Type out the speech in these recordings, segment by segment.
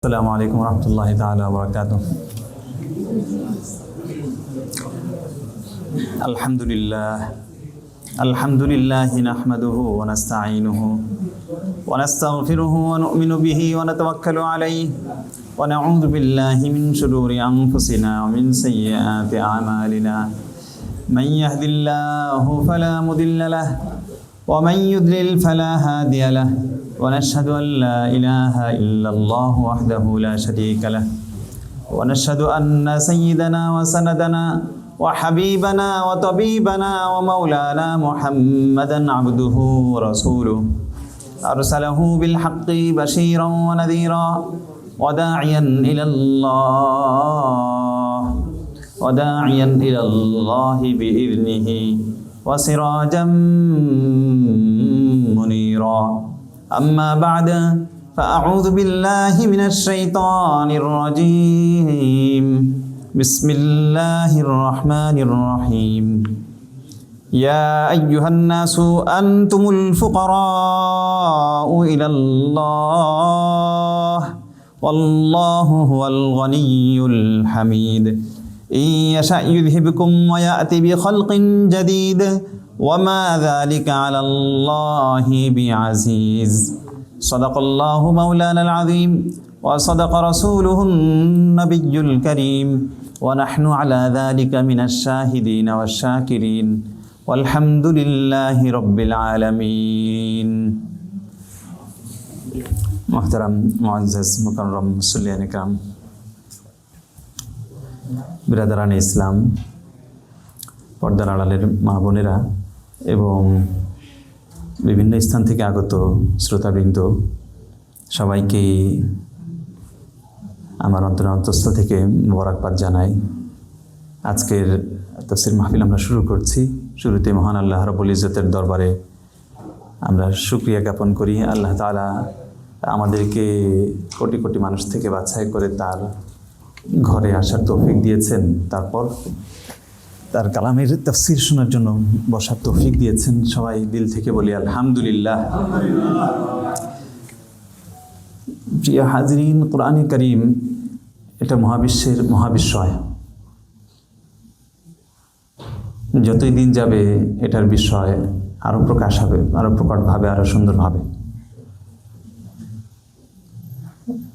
السلام عليكم ورحمة الله تعالى وبركاته. الحمد لله نحمده ونستعينه ونستغفره ونؤمن به ونتوكل عليه ونعوذ بالله من شرور أنفسنا ومن سيئات أعمالنا من يهد الله فلا مضل له ومن يضلل فلا هادي له ونشهد أن لا إله إلا الله وحده لا شريك له ونشهد أن سيدنا وسندنا وحبيبنا وطبيبنا ومولانا محمدا عبده ورسوله أرسله بالحق بشيرا ونذيرا وداعيا إلى الله بإذنه وسراجا منيرا. أما بعد فأعوذ بالله من الشيطان الرجيم. بسم الله الرحمن الرحيم. يا أيها الناس أنتم الفقراء إلى الله والله هو الغني الحميد. إن يشأ يذهبكم ويأتي بخلق جديد وما ذلك على الله بعزيز. صدق الله مولانا العظيم وصدق رسوله النبي الكريم ونحن على ذلك من الشاهدين والشاكرين والحمد لله رب العالمين. محترم معزز مكرم মুসল্লিয়ান ইকরাম, বিরাদারান ইসলাম, পর্দার আড়ালের মা বোনেরা এবং বিভিন্ন স্থান থেকে আগত শ্রোতাবৃন্দ, সবাইকে আমার অন্তঃস্থল থেকে মোবারকবাদ জানাই। আজকের তাফসীর মাহফিল আমরা শুরু করছি। শুরুতে মহান আল্লাহ রাব্বুল ইজ্জতের দরবারে আমরা শুকরিয়া জ্ঞাপন করি। আল্লাহ তাআলা আমাদেরকে কোটি কোটি মানুষ থেকে বাছাই করে তার ঘরে আসার তৌফিক দিয়েছেন, তারপর তার কালামের তাফসীর শোনার জন্য বসার তৌফিক দিয়েছেন। সবাই দিল থেকে বলি আলহামদুলিল্লাহ। প্রিয় হাজরিন, কোরআনে কারীম এটা মহাবিশ্বের মহাবিস্ময়। যতই দিন যাবে এটার বিষয় আরো প্রকাশ হবে, আরো প্রকটভাবে, আরো সুন্দরভাবে।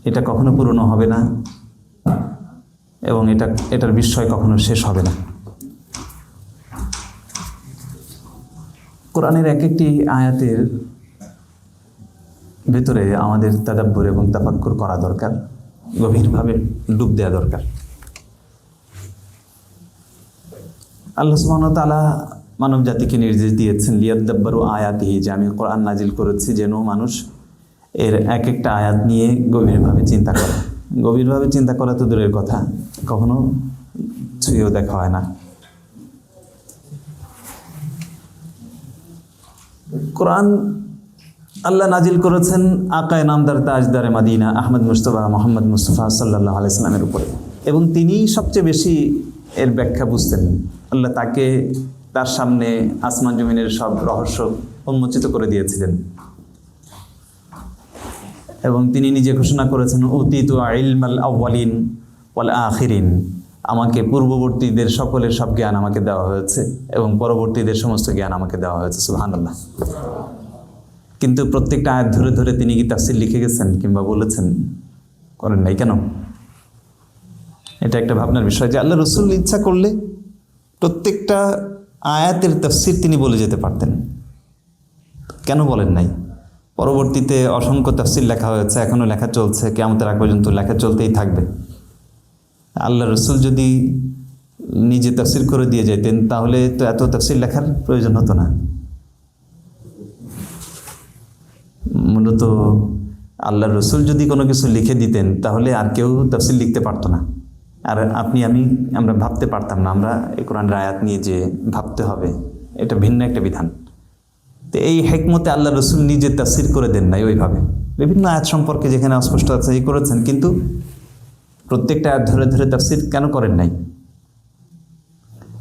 এটা কখনো পুরনো হবে না এবং এটার বিস্ময় কখনো শেষ হবে না। কোরআনের এক একটি আয়াতের ভেতরে আমাদের তাদাব্বুর এবং তাফাক্কুর করা দরকার, গভীরভাবে ডুব দেওয়া দরকার। আল্লাহ সুবহানাহু ওয়া তাআলা মানব জাতিকে নির্দেশ দিয়েছেন লিয়াদাব্বারু আয়াতিহি, যে আমি কোরআন নাজিল করেছি যেন মানুষ এর এক একটা আয়াত নিয়ে গভীরভাবে চিন্তা করে। গভীরভাবে চিন্তা করা তো দূরের কথা, কখনো ছুঁয়েও দেখা হয় না। কোরআন আল্লাহ নাজিল করেছেন আকায়ে নামদার তাজদারে মাদিনা আহমদ মুস্তফা মোহাম্মদ মুস্তফা সাল্লাল্লাহু আলাইহি সাল্লামের উপরে, এবং তিনিই সবচেয়ে বেশি এর ব্যাখ্যা বুঝতেন। আল্লাহ তাকে তার সামনে আসমান জমিনের সব রহস্য উন্মোচিত করে দিয়েছিলেন এবং তিনি নিজে ঘোষণা করেছেন উতিতু ইলমাল আউয়ালিন ওয়াল আখিরিন, আমাকে পূর্ববর্তীদের সকলের সব জ্ঞান আমাকে দেওয়া হয়েছে এবং পরবর্তীদের সমস্ত জ্ঞান আমাকে দেওয়া হয়েছে। সুবহানাল্লাহ। কিন্তু প্রত্যেকটা আয়াত ধরে ধরে তিনি কি তাফসীর লিখে গেছেন কিংবা বলেছেন? করেন নাই। কেন? এটা একটা ভাবনার বিষয় যে আল্লাহ রাসূল ইচ্ছা করলে প্রত্যেকটা আয়াতের তাফসীর তিনি বলে যেতে পারতেন, কেন বলেন নাই? পরবর্তীতে অসংখ্য তাফসীর লেখা হয়েছে, এখনো লেখা চলছে, কিয়ামতের আগ পর্যন্ত লেখা চলতেই থাকবে। আল্লাহ রাসূল যদি নিজে তাফসীর করে দিয়ে যেতেন তাহলে তো এত তাফসীর লেখার প্রয়োজন হতো না। মূলত আল্লাহ রাসূল যদি কোনো কিছু লিখে দিতেন তাহলে আর কেউ তাফসীর লিখতে পারতো না, আর আপনি আমরা ভাবতে পারতাম না। আমরা এই কোরআনের আয়াত নিয়ে যে ভাবতে হবে, এটা ভিন্ন একটা বিধান। তো এই হিকমতে আল্লাহ রাসূল নিজে তাফসীর করে দেন নাই ওইভাবে। বিভিন্ন আয়াত সম্পর্কে যেখানে অস্পষ্ট আছে এই করেছেন, কিন্তু প্রত্যেকটা আয়াত ধরে ধরে তাফসীর কেন করেন নাই?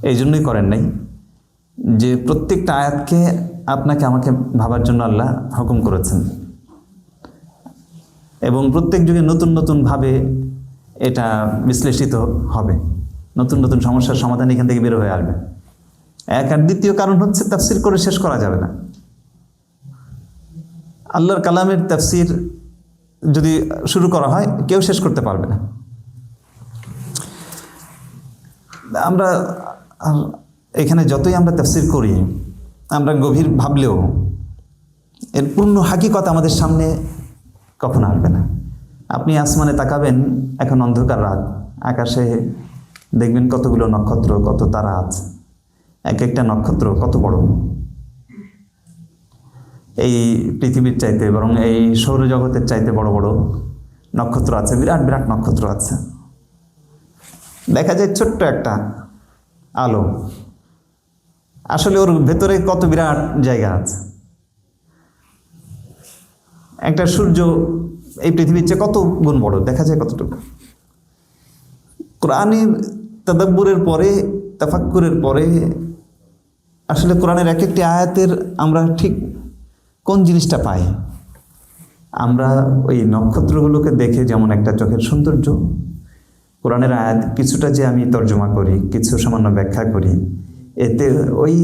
এই জন্যই করেন নাই যে প্রত্যেকটা আয়াতকে আপনাকে আমাকে ভাবার জন্য আল্লাহ হুকুম করেছেন। এবং প্রত্যেক যুগে নতুন নতুনভাবে এটা বিশ্লেষিত হবে, নতুন নতুন সমস্যার সমাধান এখান থেকে বের হয়ে আসবে। এক আর দ্বিতীয় কারণ হচ্ছে তাফসির করে শেষ করা যাবে না। আল্লাহর কালামের তাফসির যদি শুরু করা হয় কেউ শেষ করতে পারবে না। আমরা এখানে যতই আমরা তাফসির করি, আমরা গভীর ভাবলেও এর পূর্ণ হাকিকত আমাদের সামনে কখনো আসবে না। আপনি আসমানে তাকাবেন, এখন অন্ধকার রাত, আকাশে দেখবেন কতগুলো নক্ষত্র, কত তারা আছে, এক একটা নক্ষত্র কত বড়। এই পৃথিবীর চাইতে বরং এই সৌরজগতের চাইতে বড় বড় নক্ষত্র আছে, বিরাট বিরাট নক্ষত্র আছে। দেখা যায় ছোট্ট একটা আলো, আসলে ওর ভেতরে কত বিরাট জায়গা আছে। একটা সূর্য এই পৃথিবীর চেয়ে কত গুণ বড়, দেখা যায় কতটুকু। কোরআনের তাদাব্বুরের পরে, তাফাক্কুরের পরে আসলে কোরআনের এক একটি আয়াতের আমরা ঠিক কোন জিনিসটা পাই। আমরা ওই নক্ষত্রগুলোকে দেখে যেমন একটা চোখের সৌন্দর্য, কোরআনের আয়াত কিছুটা যে আমি তর্জমা করি, কিছু সামান্য ব্যাখ্যা করি, এতে ওই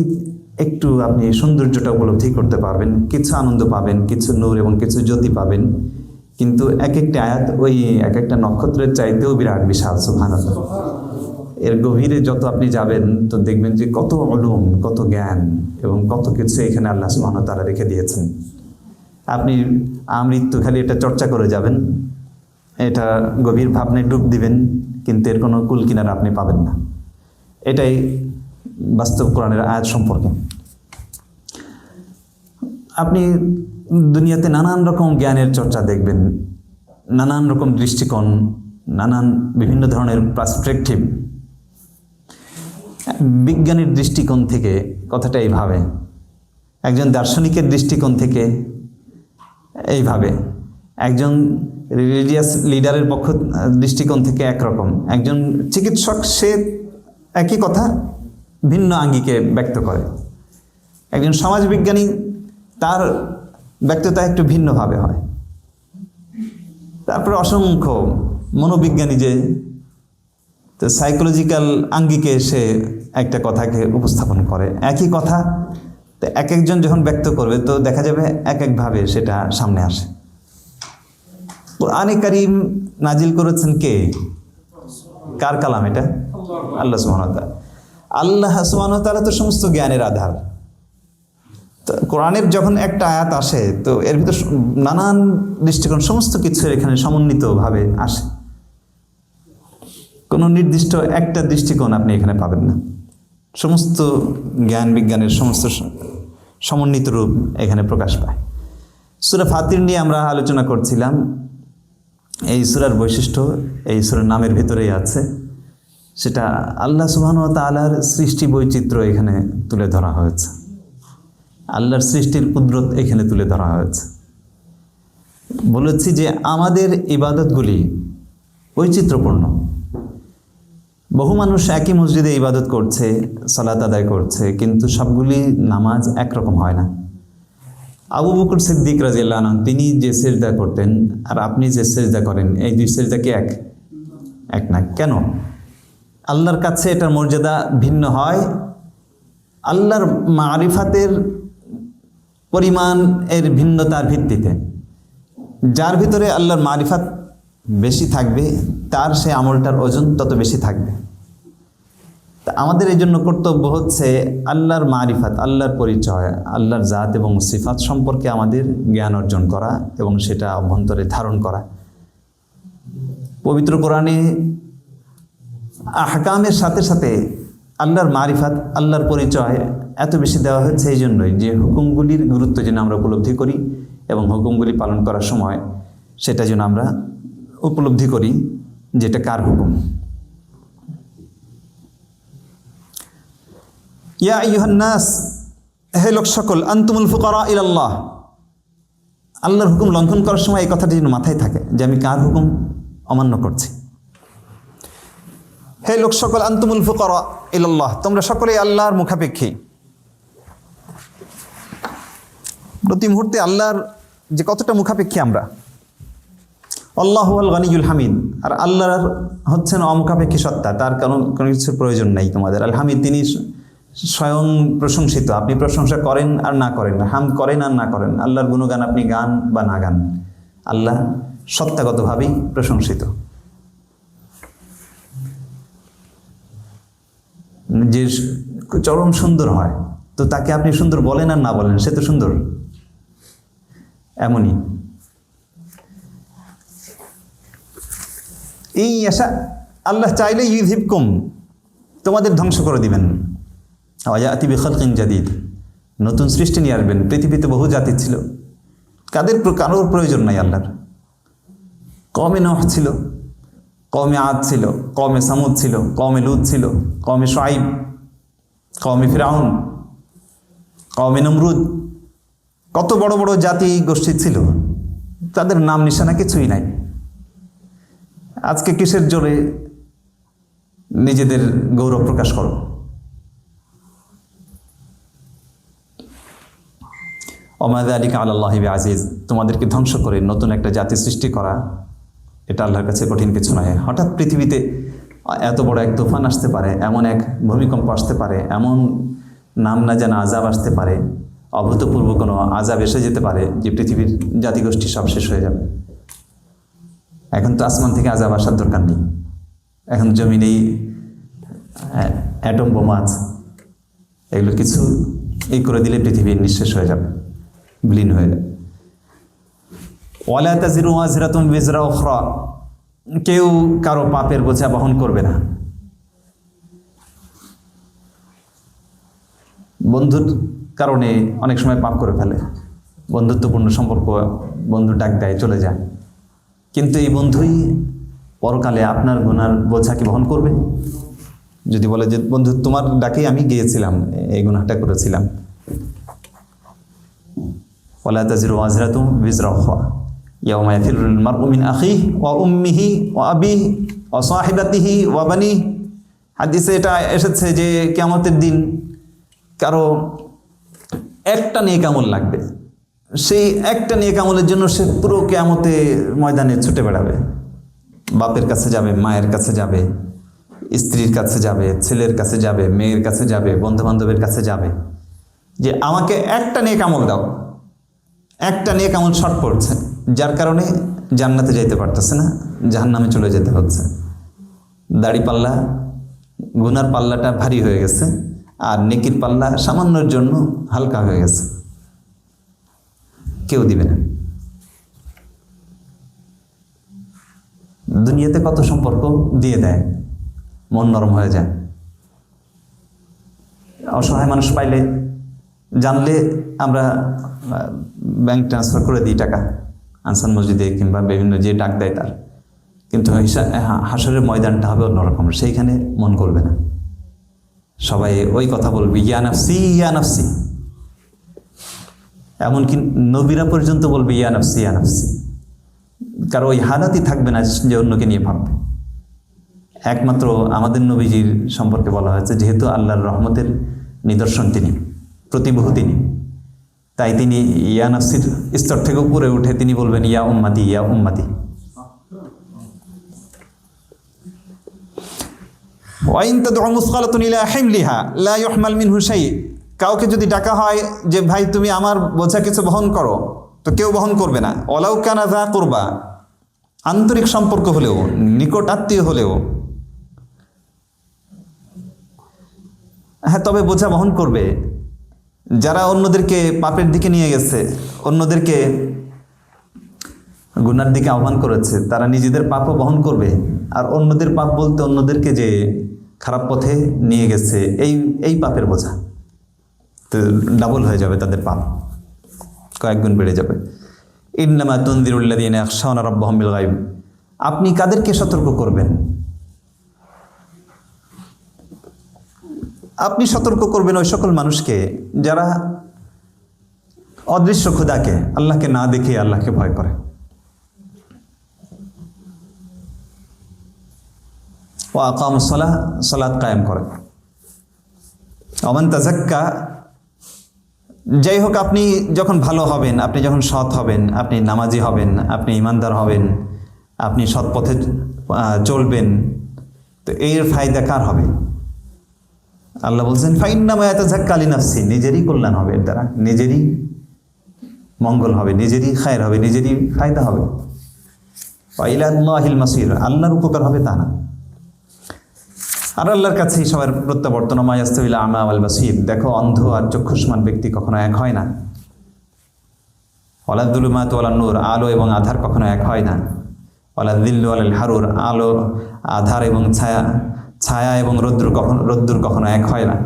একটু আপনি সৌন্দর্যটা উপলব্ধি করতে পারবেন, কিছু আনন্দ পাবেন, কিছু নূর এবং কিছু জ্যোতি পাবেন। কিন্তু এক একটি আয়াত ওই এক একটা নক্ষত্রের চাইতেও বিরাট বিশাল, সুবহানাল্লাহ। এর গভীরে যত আপনি যাবেন তো দেখবেন যে কত উলুম, কত জ্ঞান এবং কত কিছু এখানে আল্লাহ সুবহানাহু ওয়া তাআলা রেখে দিয়েছেন। আপনি আমৃত্যু খালি এটা চর্চা করে যাবেন, এটা গভীর ভাবনায় ডুব দিবেন, কিন্তু এর কোনো কুল কিনারা আপনি পাবেন না। এটাই বাস্তব কোরআনের আয়াত সম্পর্কে। আপনি দুনিয়াতে নানান রকম জ্ঞানের চর্চা দেখবেন, নানান রকম দৃষ্টিকোণ, নানান বিভিন্ন ধরনের পার্সপেক্টিভ। বিজ্ঞানের দৃষ্টিকোণ থেকে কথাটা এইভাবে, একজন দার্শনিকের দৃষ্টিকোণ থেকে এইভাবে, একজন রিলিজিয়াস লিডারের দৃষ্টিকোণ থেকে একরকম, একজন চিকিৎসক সে একই কথা ভিন্ন আঙ্গিকে ব্যক্ত করে, একজন সমাজবিজ্ঞানী তার ব্যক্ততা একটু ভিন্নভাবে হয়। তারপরে অসংখ্য মনোবিজ্ঞানী যে তো সাইকোলজিক্যাল আঙ্গিকে সে একটা কথাকে উপস্থাপন করে, একই কথা তো এক একজন যখন ব্যক্ত করবে তো দেখা যাবে এক একভাবে সেটা সামনে আসে। কুরআনে কারীম নাজিল করেছেন কে? কার কালাম এটা? আল্লাহ সুবহানাহু ওয়া তাআলা। আল্লাহ সুবহানাহু ওয়া তাআলা তো সমস্ত জ্ঞানের আধার। তো কোরআনের যখন একটা আয়াত আসে তো এর ভিতর নানান দৃষ্টিকোণ, সমস্ত কিছু এখানে সমন্বিতভাবে আসে। কোনো নির্দিষ্ট একটা দৃষ্টিকোণ আপনি এখানে পাবেন না, সমস্ত জ্ঞান বিজ্ঞানের সমস্ত সমন্বিত রূপ এখানে প্রকাশ পায়। সূরা ফাতির নিয়ে আমরা আলোচনা করছিলাম। এই সূরার বৈশিষ্ট্য এই সূরার নামের ভিতরেই আছে, সেটা আল্লাহ সুবহানাহু ওয়া তাআলার সৃষ্টি বৈচিত্র্য এখানে তুলে ধরা হয়েছে, আল্লাহর সৃষ্টির কুদরত এখানে তুলে ধরা হয়েছে। বলেছি যে আমাদের ইবাদতগুলি বৈচিত্র্যপূর্ণ। বহু মানুষ একই মসজিদে ইবাদত করছে, সালাত আদায় করছে, কিন্তু সবগুলি নামাজ একরকম হয় না। আবু বকর সিদ্দিক রাদিয়াল্লাহু আনহু তিনি যে সিজদা করতেন আর আপনি যে সিজদা করেন, এই দুই সিজদা কি এক না? কেন? আল্লাহর কাছে এটার মর্যাদা ভিন্ন হয়। আল্লাহর মারিফাতের পরিমাণ এর ভিন্নতার ভিত্তিতে, যার ভিতরে আল্লাহর মারিফাত বেশি থাকবে তার সে আমলটার ওজন তত বেশি থাকবে। তা আমাদের এই জন্য কর্তব্য হচ্ছে আল্লাহর মারিফাত, আল্লাহর পরিচয়, আল্লাহর জাত এবং সিফাত সম্পর্কে আমাদের জ্ঞান অর্জন করা এবং সেটা অভ্যন্তরে ধারণ করা। পবিত্র কোরআনে আহকামের সাথে সাথে আল্লাহর মারিফাত, আল্লাহর পরিচয় এত বেশি দেওয়া হচ্ছে এই জন্যই যে হুকুমগুলির গুরুত্ব যেন আমরা উপলব্ধি করি এবং হুকুমগুলি পালন করার সময় সেটা যেন আমরা উপলব্ধি করি যেটা কার হুকুম। ইয়া আইয়ুহান নাস, হে লোক সকল, আনতুমুল ফুকারা ইলাল্লাহ। আল্লাহর হুকুম লঙ্ঘন করার সময় এই কথাটি যেন মাথায় থাকে যে আমি কার হুকুম অমান্য করছি। হে লোক সকল, আনতুমুল ফুকারা ইলাল্লাহ, তোমরা সকলেই আল্লাহর মুখাপেক্ষী। প্রতি মুহূর্তে আল্লাহর যে কতটা মুখাপেক্ষী আমরা, আল্লাহু আল গানিয়ুল হামিদ, আর আল্লাহর হচ্ছেন অমুখাপেক্ষী সত্তা, তার কোনো কিছুর প্রয়োজন নেই তোমাদের। আল হামিদ, তিনি স্বয়ং প্রশংসিত, আপনি প্রশংসা করেন আর না করেন, হামদ করেন আর না করেন, আল্লাহর গুণগান আপনি গান বা না গান, আল্লাহ সত্তাগতভাবেই প্রশংসিত। যে চরম সুন্দর হয়, তো তাকে আপনি সুন্দর বলেন আর না বলেন, সে তো সুন্দর। এমনই এই আশা, আল্লাহ চাইলে ইউযহিবকুম, তোমাদের ধ্বংস করে দিবেন। ওয়ায়াতি বিখালকিন জাদীদ, নতুন সৃষ্টি নিয়ে আসবেন। পৃথিবীতে বহু জাতি ছিল, কারোর প্রয়োজন নাই আল্লাহর। কওমে নূহ ছিল, কওমে আদ ছিল, কওমে সামুদ ছিল, কওমে লূত ছিল, কওমে শুআয়ব, কওমে ফিরআউন, কওমে নমরুদ, কত বড় বড় জাতি গোষ্ঠী ছিল, তাদের নাম নিশানা কিছুই নাই। আজকে কিসের জোরে নিজেদের গৌরব প্রকাশ করো? ওমা যালিকা আলাল্লাহি বিআজিজ, তোমাদেরকে ধ্বংস করে নতুন একটা জাতি সৃষ্টি করা, এটা আল্লাহর কাছে কঠিন কিছু নয়। হঠাৎ পৃথিবীতে এত বড় এক তুফান আসতে পারে, এমন এক ভূমিকম্প আসতে পারে, এমন নাম না জানা আযাব আসতে পারে, অভূতপূর্ব কোনো আযাব এসে যেতে পারে যে পৃথিবীর জাতিগোষ্ঠী সব শেষ হয়ে যাবে। এখন তো আসমান থেকে আযাব আসার দরকার নেই, এখন জমিনেই অ্যাটম বোমা আছে, এগুলো কিছু এই করে দিলে পৃথিবী নিঃশেষ হয়ে যাবে, বিলীন হয়ে যাবে। ওয়ালা তাজিরু ওয়াজিরাতুন বিজরা উখরা, কেউ কারো পাপের বোঝা বহন করবে না। বন্ধুর কারণে অনেক সময় পাপ করে ফেলে, বন্ধুত্বপূর্ণ সম্পর্ক, বন্ধু ডাক দেয় চলে যায়, কিন্তু এই বন্ধুই পরকালে আপনার গুনার বোঝা কি বহন করবে? যদি বলে যে বন্ধু তোমার ডাকেই আমি গিয়েছিলাম, এই গুনাহটা করেছিলাম। ওয়ালা তাজিরু ওয়াজিরাতুন বিজরা উখরা ইয়াওমা ইয়াফিরুল মারউ মিন আখিহি ওয়া উম্মিহি ওয়া আবিহি ওয়া সাহিবাতিহি ওয়া বানিহি। হাদিসে এটা এসেছে যে কিয়ামতের দিন কারো একটা নেক আমল লাগবে, সেই একটা নেক আমলের জন্য সে পুরো কিয়ামতে ময়দানে ছুটে বেড়াবে। বাপের কাছে যাবে, মায়ের কাছে যাবে, স্ত্রীর কাছে যাবে, ছেলের কাছে যাবে, মেয়ের কাছে যাবে, বন্ধুবান্ধবের কাছে যাবে, যে আমাকে একটা নেক আমল দাও। একটা নেক আমল শর্ট পড়ছে, যার কারণে জান্নাতে যাইতে পারতেছে না, জাহান্নামে চলে যেতে হচ্ছে। দাড়ি পাল্লা, গুনার পাল্লাটা ভারী হয়ে গেছে, আর নেকির পাল্লা সামান্যর জন্য হালকা হয়ে গেছে, কেউ দিবে না। দুনিয়াতে কত সম্পর্ক দিয়ে দেয়, মন নরম হয়ে যায়। অসহায় মানুষ পাইলে, জানলে আমরা ব্যাংক ট্রান্সফার করে দিই টাকা, আনসার মসজিদে কিংবা বিভিন্ন যে ডাক দেয় তার। কিন্তু হাসরের ময়দানটা হবে অন্যরকম, সেইখানে মন করবে না, সবাই ওই কথা বলবে ইয়া নাফসি ইয়া নাফসি। এমনকি নবীরা পর্যন্ত বলবে ইয়া নাফসি ইয়া নাফসি, কারণ ওই হালাতই থাকবে না যে অন্যকে নিয়ে ভাববে। একমাত্র আমাদের নবীজির সম্পর্কে বলা হয়েছে, যেহেতু আল্লাহর রহমতের নিদর্শন তিনি, প্রতিবহ তিনি, তাই তিনি ইয়া নাফসির স্তর থেকে উপরে উঠে তিনি বলবেন ইয়া উম্মাতি ইয়া উম্মাতি। ওয়াইন তাদউ মুসকালাতুন ইলা হিমলিহা লা ইউহমাল মিনহু শাই, কাউকে যদি ডাকা হয় যে ভাই তুমি আমার বোঝা কিছু বহন করো, তো কেউ বহন করবে না। ওয়ালাউ কানা যা কুরবা, আন্তরিক সম্পর্ক হলেও, নিকট আত্মীয় হলেও, হ্যাঁ তবে বোঝা বহন করবে। যারা অন্যদেরকে পাপের দিকে নিয়ে গেছে, অন্যদেরকে গুনার দিকে আহ্বান করেছে, তারা নিজেদের পাপও বহন করবে। আর অন্যদের পাপ বলতে অন্যদেরকে যে খারাপ পথে নিয়ে গেছে, এই পাপের বোঝা তো ডাবল হয়ে যাবে, তাদের পাপ কয়েক গুণ বেড়ে যাবে। ইন্নামা তুনযিরুল্লাযীনা ইয়াখশাউনা রাব্বাহুম বিল গায়ব, আপনি কাদেরকে সতর্ক করবেন? আপনি সতর্ক করবেন ওই সকল মানুষকে যারা অদৃশ্য খোদাকে, আল্লাহকে না দেখে আল্লাহকে ভয় করে। ওয়া আকামুস সালাহ, সালাত কায়েম করে। ওয়া মান তাযাক্কা, যাই হোক আপনি যখন ভালো হবেন, আপনি যখন সৎ হবেন, আপনি নামাজি হবেন, আপনি ইমানদার হবেন, আপনি সৎ পথে চলবেন, তো এর ফায়দা কার হবে? আল্লাহ বলছেন ফাইন্নামা ইয়াতাযাক্কা লিনাফসি, নিজেরই কল্যাণ হবে এর দ্বারা, নিজেরই মঙ্গল হবে, নিজেরই খায়ের হবে, নিজেরই ফায়দা হবে। ওয়া ইলাল্লাহিল মাসির, আল্লাহর উপকার হবে তা না। আর আল্লাহর কাছেই সবার প্রত্যাবর্তন। মা ইয়াস্তাবিল আমা ওয়াল বাসীর, দেখো অন্ধ আর চক্ষুষ্মান ব্যক্তি কখনো এক হয় না। ওয়ালা যুলুমাতু ওয়ালা নূর, আলো এবং আধার কখনো এক হয় না। ওয়ালা যিল্লু ওয়ালাল হারুর, আলো আধার এবং ছায়া, ছায়া এবং রৌদ্র কখনো এক হয় না।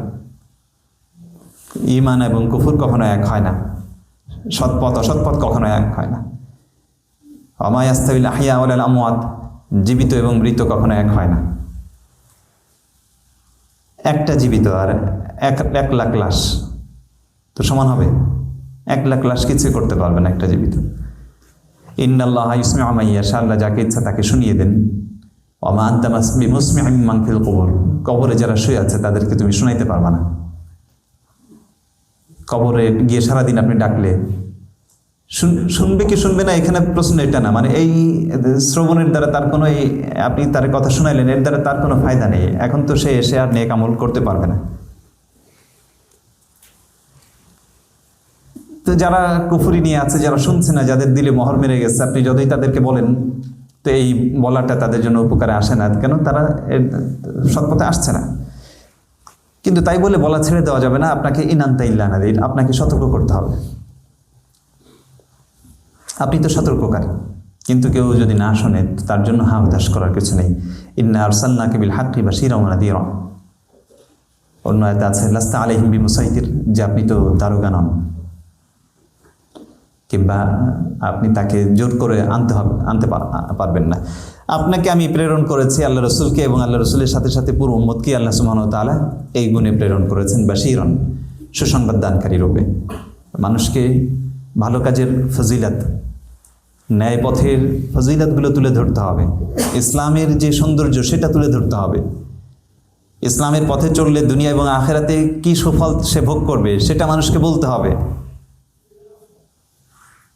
ঈমান এবং কুফর কখনো এক হয় না। সৎপথ অসৎপথ কখনো এক হয় না। ওয়া মা ইয়াস্তাবিল আহইয়া ওয়ালাল আমওয়াত, জীবিত এবং মৃত কখনো এক হয় না। একটা জীবিত আর এক লাখ লাশ তো সমান হবে? 1 লাখ লাশ কিছুই করতে পারবে না একটা জীবিত। ইন্নাল্লাহা ইউসমিউ মান ইয়াশা, আল্লাহ যাকে ইচ্ছা তাকে শুনিয়ে দেন। ওয়া মা আনতা বিমুসমিউম মান ফিল কুবুর, কবরে যারা শুয়ে আছে তাদেরকে তুমি শোনাইতে পারবা না। কবরে গিয়ে সারাদিন আপনি ডাকলে শুনবে কি শুনবে না, এখানে প্রশ্ন এটা না। মানে এই শ্রবণের দ্বারা তার কোনো, আপনি তার কথা শোনাইলেন, এর দ্বারা তার কোনো ফায়দা নেই। এখন তো সে এসে আর নেক আমল করতে পারবে না। তো যারা কুফরি নিয়ে আছে, যারা শুনছে না, যাদের দিলে মোহর মেরে গেছে, আপনি যতই তাদেরকে বলেন তো এই বলাটা তাদের জন্য উপকারে আসে না। কেন? তারা সৎপথে আসছে না। কিন্তু তাই বলে বলা ছেড়ে দেওয়া যাবে না। আপনাকে ইনান্তা ইল্লা নাদির, আপনাকে সতর্ক করতে হবে। আপনি তো সতর্ককারী, কিন্তু কেউ যদি না শোনে তার জন্য হা হতাশ করার কিছু নেই। ইন্না আরসালনাকা বিল হাক্কি বাশীরাও ওয়া নাযীরা, অন্য আয়াতে আছে লাস্তা আলাইহিম বিমুসাইতির, যে আপনি তো দারোগা নন, কিংবা আপনি তাকে জোর করে আনতে পারবেন না। আপনাকে আমি প্রেরণ করেছি আল্লাহ রসুলকে, এবং আল্লাহ রসুলের সাথে সাথে পুরো উম্মতকে আল্লাহ সুবহানাহু ওয়া তাআলা এই গুণে প্রেরণ করেছেন বাশীরন, সুসংবাদ দানকারী রূপে। মানুষকে ভালো কাজের ফজিলত, ন্যায় পথের ফজিলতগুলো তুলে ধরতে হবে। ইসলামের যে সৌন্দর্য সেটা তুলে ধরতে হবে। ইসলামের পথে চললে দুনিয়া এবং আখেরাতে কি সুফল সে ভোগ করবে সেটা মানুষকে বলতে হবে।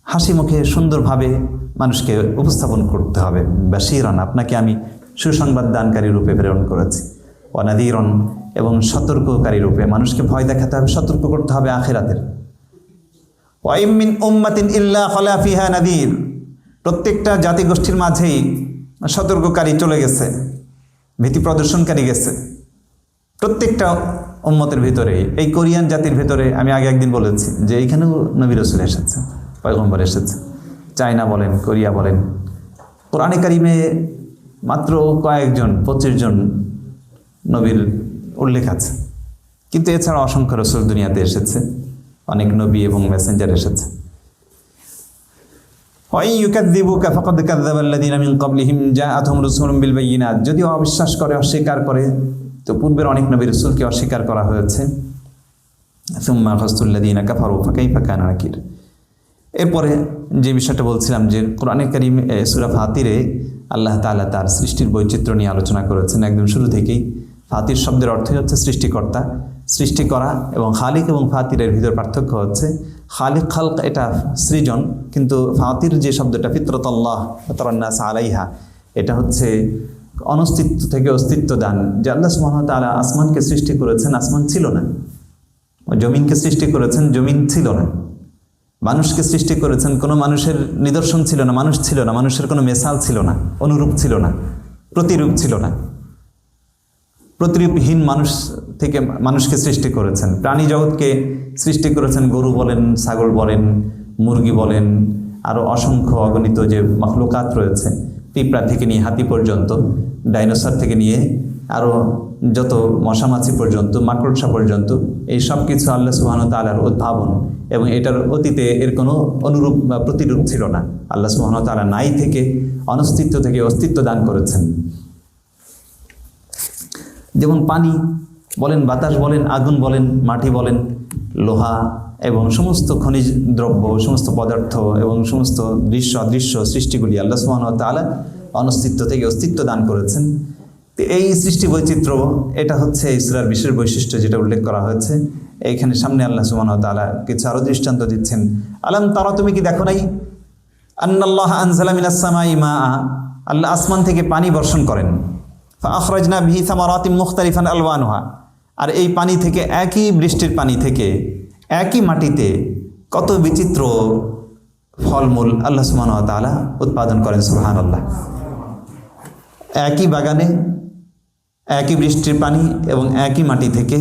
হাসি মুখে সুন্দরভাবে মানুষকে উপস্থাপন করতে হবে। বাশীরন, আপনাকে আমি সুসংবাদ দানকারী রূপে প্রেরণ করেছি। ওয়া নাযীরন, এবং সতর্ককারী রূপে। মানুষকে ভয় দেখাতে হবে, সতর্ক করতে হবে আখেরাতের। ওয়া ইম মিন উম্মাতিন ইল্লা খালা ফিহা নাযীর, প্রত্যেকটা জাতিগোষ্ঠীর মাঝেই সতর্ককারী চলে গেছে, ভীতি প্রদর্শনকারী গেছে। প্রত্যেকটা উম্মতের ভিতরে, এই কোরিয়ান জাতির ভিতরে আমি আগে একদিন বলেছি যে এইখানেও নবী রাসূল এসেছে, পয়গম্বর এসেছে। চায়না বলেন, কোরিয়া বলেন, কোরআনে কারিমে মাত্র কয়েকজন, 25 জন নবীর উল্লেখ আছে। কিন্তু এছাড়া অসংখ্য রাসূল দুনিয়াতে এসেছে, অনেক নবী এবং মেসেঞ্জার এসেছে। ওয়াই ইউকাযযিবুকা ফাকাদ কাযযাবাল্লাযীনা মিন ক্বাবলিহিম জাআতহুম রাসূলুম বিল বায়িনাত, যদি অবিশ্বাস করে, অস্বীকার করে, তো পূর্বের অনেক নবী রাসূলকে অস্বীকার করা হয়েছে। সুম্মা আখাযতুল্লাযীনা কাফারু ফাকাইফা কানা নাকির। এরপরে যে বিষয়টা বলছিলাম যে কোরআনে কারীম সূরা ফাতিরে আল্লাহ তাআলা তার সৃষ্টির বৈচিত্র্য নিয়ে আলোচনা করেছেন একদম শুরু থেকেই। ফাতির শব্দের অর্থই হচ্ছে সৃষ্টিকর্তা, সৃষ্টি করা, এবং খালিক এবং ফাতিরের ভিতর পার্থক্য হচ্ছে খালিক খালক এটা সৃজন, কিন্তু ফাতির যে শব্দটা ফিতরাতাল্লাহ ফাতারান্নাস আলাইহা, এটা হচ্ছে অনস্তিত্ব থেকে অস্তিত্ব দান। যে আল্লাহ সুবহানাহু ওয়া তাআলা আসমানকে সৃষ্টি করেছেন, আসমান ছিল না। জমিনকে সৃষ্টি করেছেন, জমিন ছিল না। মানুষকে সৃষ্টি করেছেন, কোনো মানুষের নিদর্শন ছিল না, মানুষ ছিল না, মানুষের কোনো মেসাল ছিল না, অনুরূপ ছিল না, প্রতিরূপ ছিল না। প্রতিরূপহীন মানুষ থেকে মানুষকে সৃষ্টি করেছেন। প্রাণী জগৎকে সৃষ্টি করেছেন, গরু বলেন, ছাগল বলেন, মুরগি বলেন, আরও অসংখ্য অগণিত যে মাখলুকাত রয়েছে, পিঁপড়া থেকে নিয়ে হাতি পর্যন্ত, ডাইনোসর থেকে নিয়ে আরও যত মশামাছি পর্যন্ত, মাকড়সা পর্যন্ত, এই সব কিছু আল্লাহ সুবহানাহু ওয়া তাআলার উদ্ভাবন, এবং এটার অতীতে এর কোনো অনুরূপ বা প্রতিরূপ ছিল না। আল্লাহ সুবহানাহু ওয়া তাআলা নাই থেকে, অনস্তিত্ব থেকে অস্তিত্ব দান করেছেন। যেমন পানি বলেন, বাতাস বলেন, আগুন বলেন, মাটি বলেন, লোহা এবং সমস্ত খনিজ দ্রব্য, সমস্ত পদার্থ এবং সমস্ত দৃশ্য অদৃশ্য সৃষ্টিগুলি আল্লাহ সুবহানাহু ওয়া তাআলা অনস্তিত্ব থেকে অস্তিত্ব দান করেছেন। এই সৃষ্টি বৈচিত্র্য, এটা হচ্ছে এই সূরার বিশেষ বৈশিষ্ট্য যেটা উল্লেখ করা হয়েছে। এইখানে সামনে আল্লাহ সুবহানাহু ওয়া তাআলা কিছু আরও দৃষ্টান্ত দিচ্ছেন। আলাম তারা, তুমি কি দেখো নাই, আন্নাল্লাহ আনজালা মিনাস সামাই মা, আল্লাহ আসমান থেকে পানি বর্ষণ করেন। ফাআখরাজনা বিহি সামারাতিন মুখতালিফান আলওয়ানুহা, আর এই পানি থেকে, একই বৃষ্টির পানি থেকে, একই মাটিতে কত বিচিত্র ফলমূল আল্লাহ সুবহানাহু ওয়া তাআলা উৎপাদন করেন। সুবহানাল্লাহ। একই বাগানে একই বৃষ্টির পানি এবং একই মাটি থেকে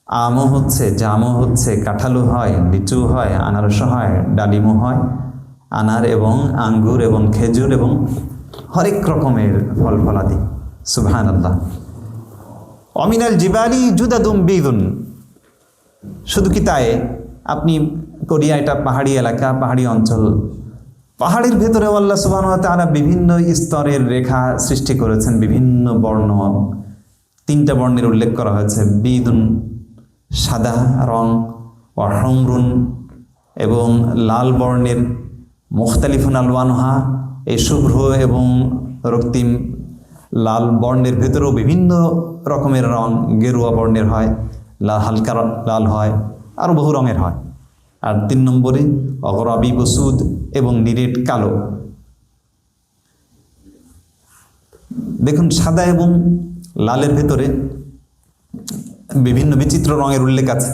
আমও হচ্ছে, জামও হচ্ছে, কাঁঠালও হয়, লিচু হয়, আনারস হয়, ডালিমও হয়, আনার এবং আঙ্গুর এবং খেজুর এবং হরেক রকমের ফল ফলাদি। সুবহানাল্লাহ। অমিনাল জিবালি জুদাদুম বিদুন, শুধু কি তাই, আপনি কোরিয়া, এটা পাহাড়ি এলাকা, পাহাড়ি অঞ্চল, পাহাড়ের ভেতরে আল্লাহ সুবহানাহু ওয়া তাআলা বিভিন্ন স্তরের রেখা সৃষ্টি করেছেন, বিভিন্ন বর্ণ, 3টা বর্ণের উল্লেখ করা হয়েছে। বিদুন সাদা রং, ওয়া হুমরুন এবং লাল বর্ণের, মুখতালিফুন আলওয়ানুহা এই শুভ্র এবং রক্তিম লাল বর্ণের ভেতরেও বিভিন্ন রকমের রং, গেরুয়া বর্ণের হয়, হালকা লাল হয়, আরও বহু রঙের হয়। আর 3 নম্বরে অগরাবি বসুদ এবং নিরেট কালো। দেখুন, সাদা এবং লালের ভেতরে বিভিন্ন বিচিত্র রঙের উল্লেখ আছে,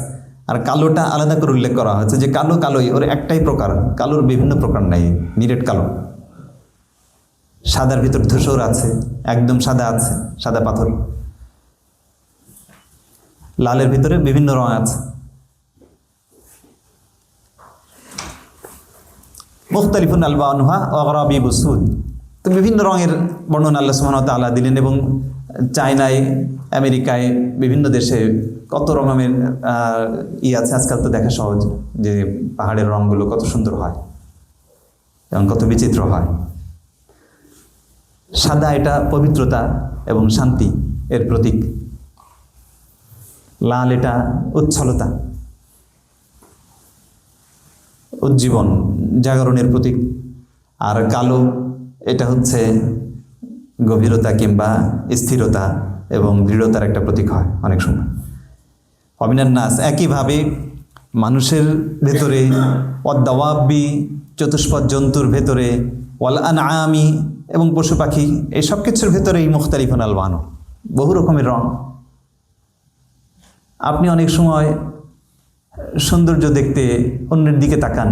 আর কালোটা আলাদা করে উল্লেখ করা হয়েছে যে কালো কালোই, ওর একটাই প্রকার, কালোর বিভিন্ন প্রকার নাই, নিরেট কালো। সাদার ভিতর ধূসর আছে, একদম সাদা আছে, সাদা পাথর। লালের ভিতরে বিভিন্ন রং আছে। মুখতালিফুন আলওয়ানুহা ওয়া গরাবি বসুদ, তো বিভিন্ন রঙের বর্ণনা আল্লাহ সুবহানাহু ওয়া তাআলা দিলেন। এবং চায়নায়, আমেরিকায়, বিভিন্ন দেশে কত রকমের আছে, আজকাল তো দেখা সহজ যে পাহাড়ের রঙগুলো কত সুন্দর হয় এবং কত বিচিত্র হয়। সাদা এটা পবিত্রতা এবং শান্তি এর প্রতীক, লাল এটা উচ্ছলতা, উজ্জীবন, জাগরণের প্রতীক, আর কালো এটা হচ্ছে গভীরতা কিংবা স্থিরতা এবং দৃঢ়তার একটা প্রতীক হয় অনেক সময়। অমিনান নাস, একইভাবে মানুষের ভেতরে, ওয়াদ-দাওয়াবি চতুষ্পদ জন্তুর ভেতরে, ওয়াল আনআমি এবং পশু পাখি, এই সব কিছুর ভেতরেই মুখতালিফুন আলওয়ানু, বহু রকমের রং। আপনি অনেক সময় সৌন্দর্য দেখতে অন্যের দিকে তাকান,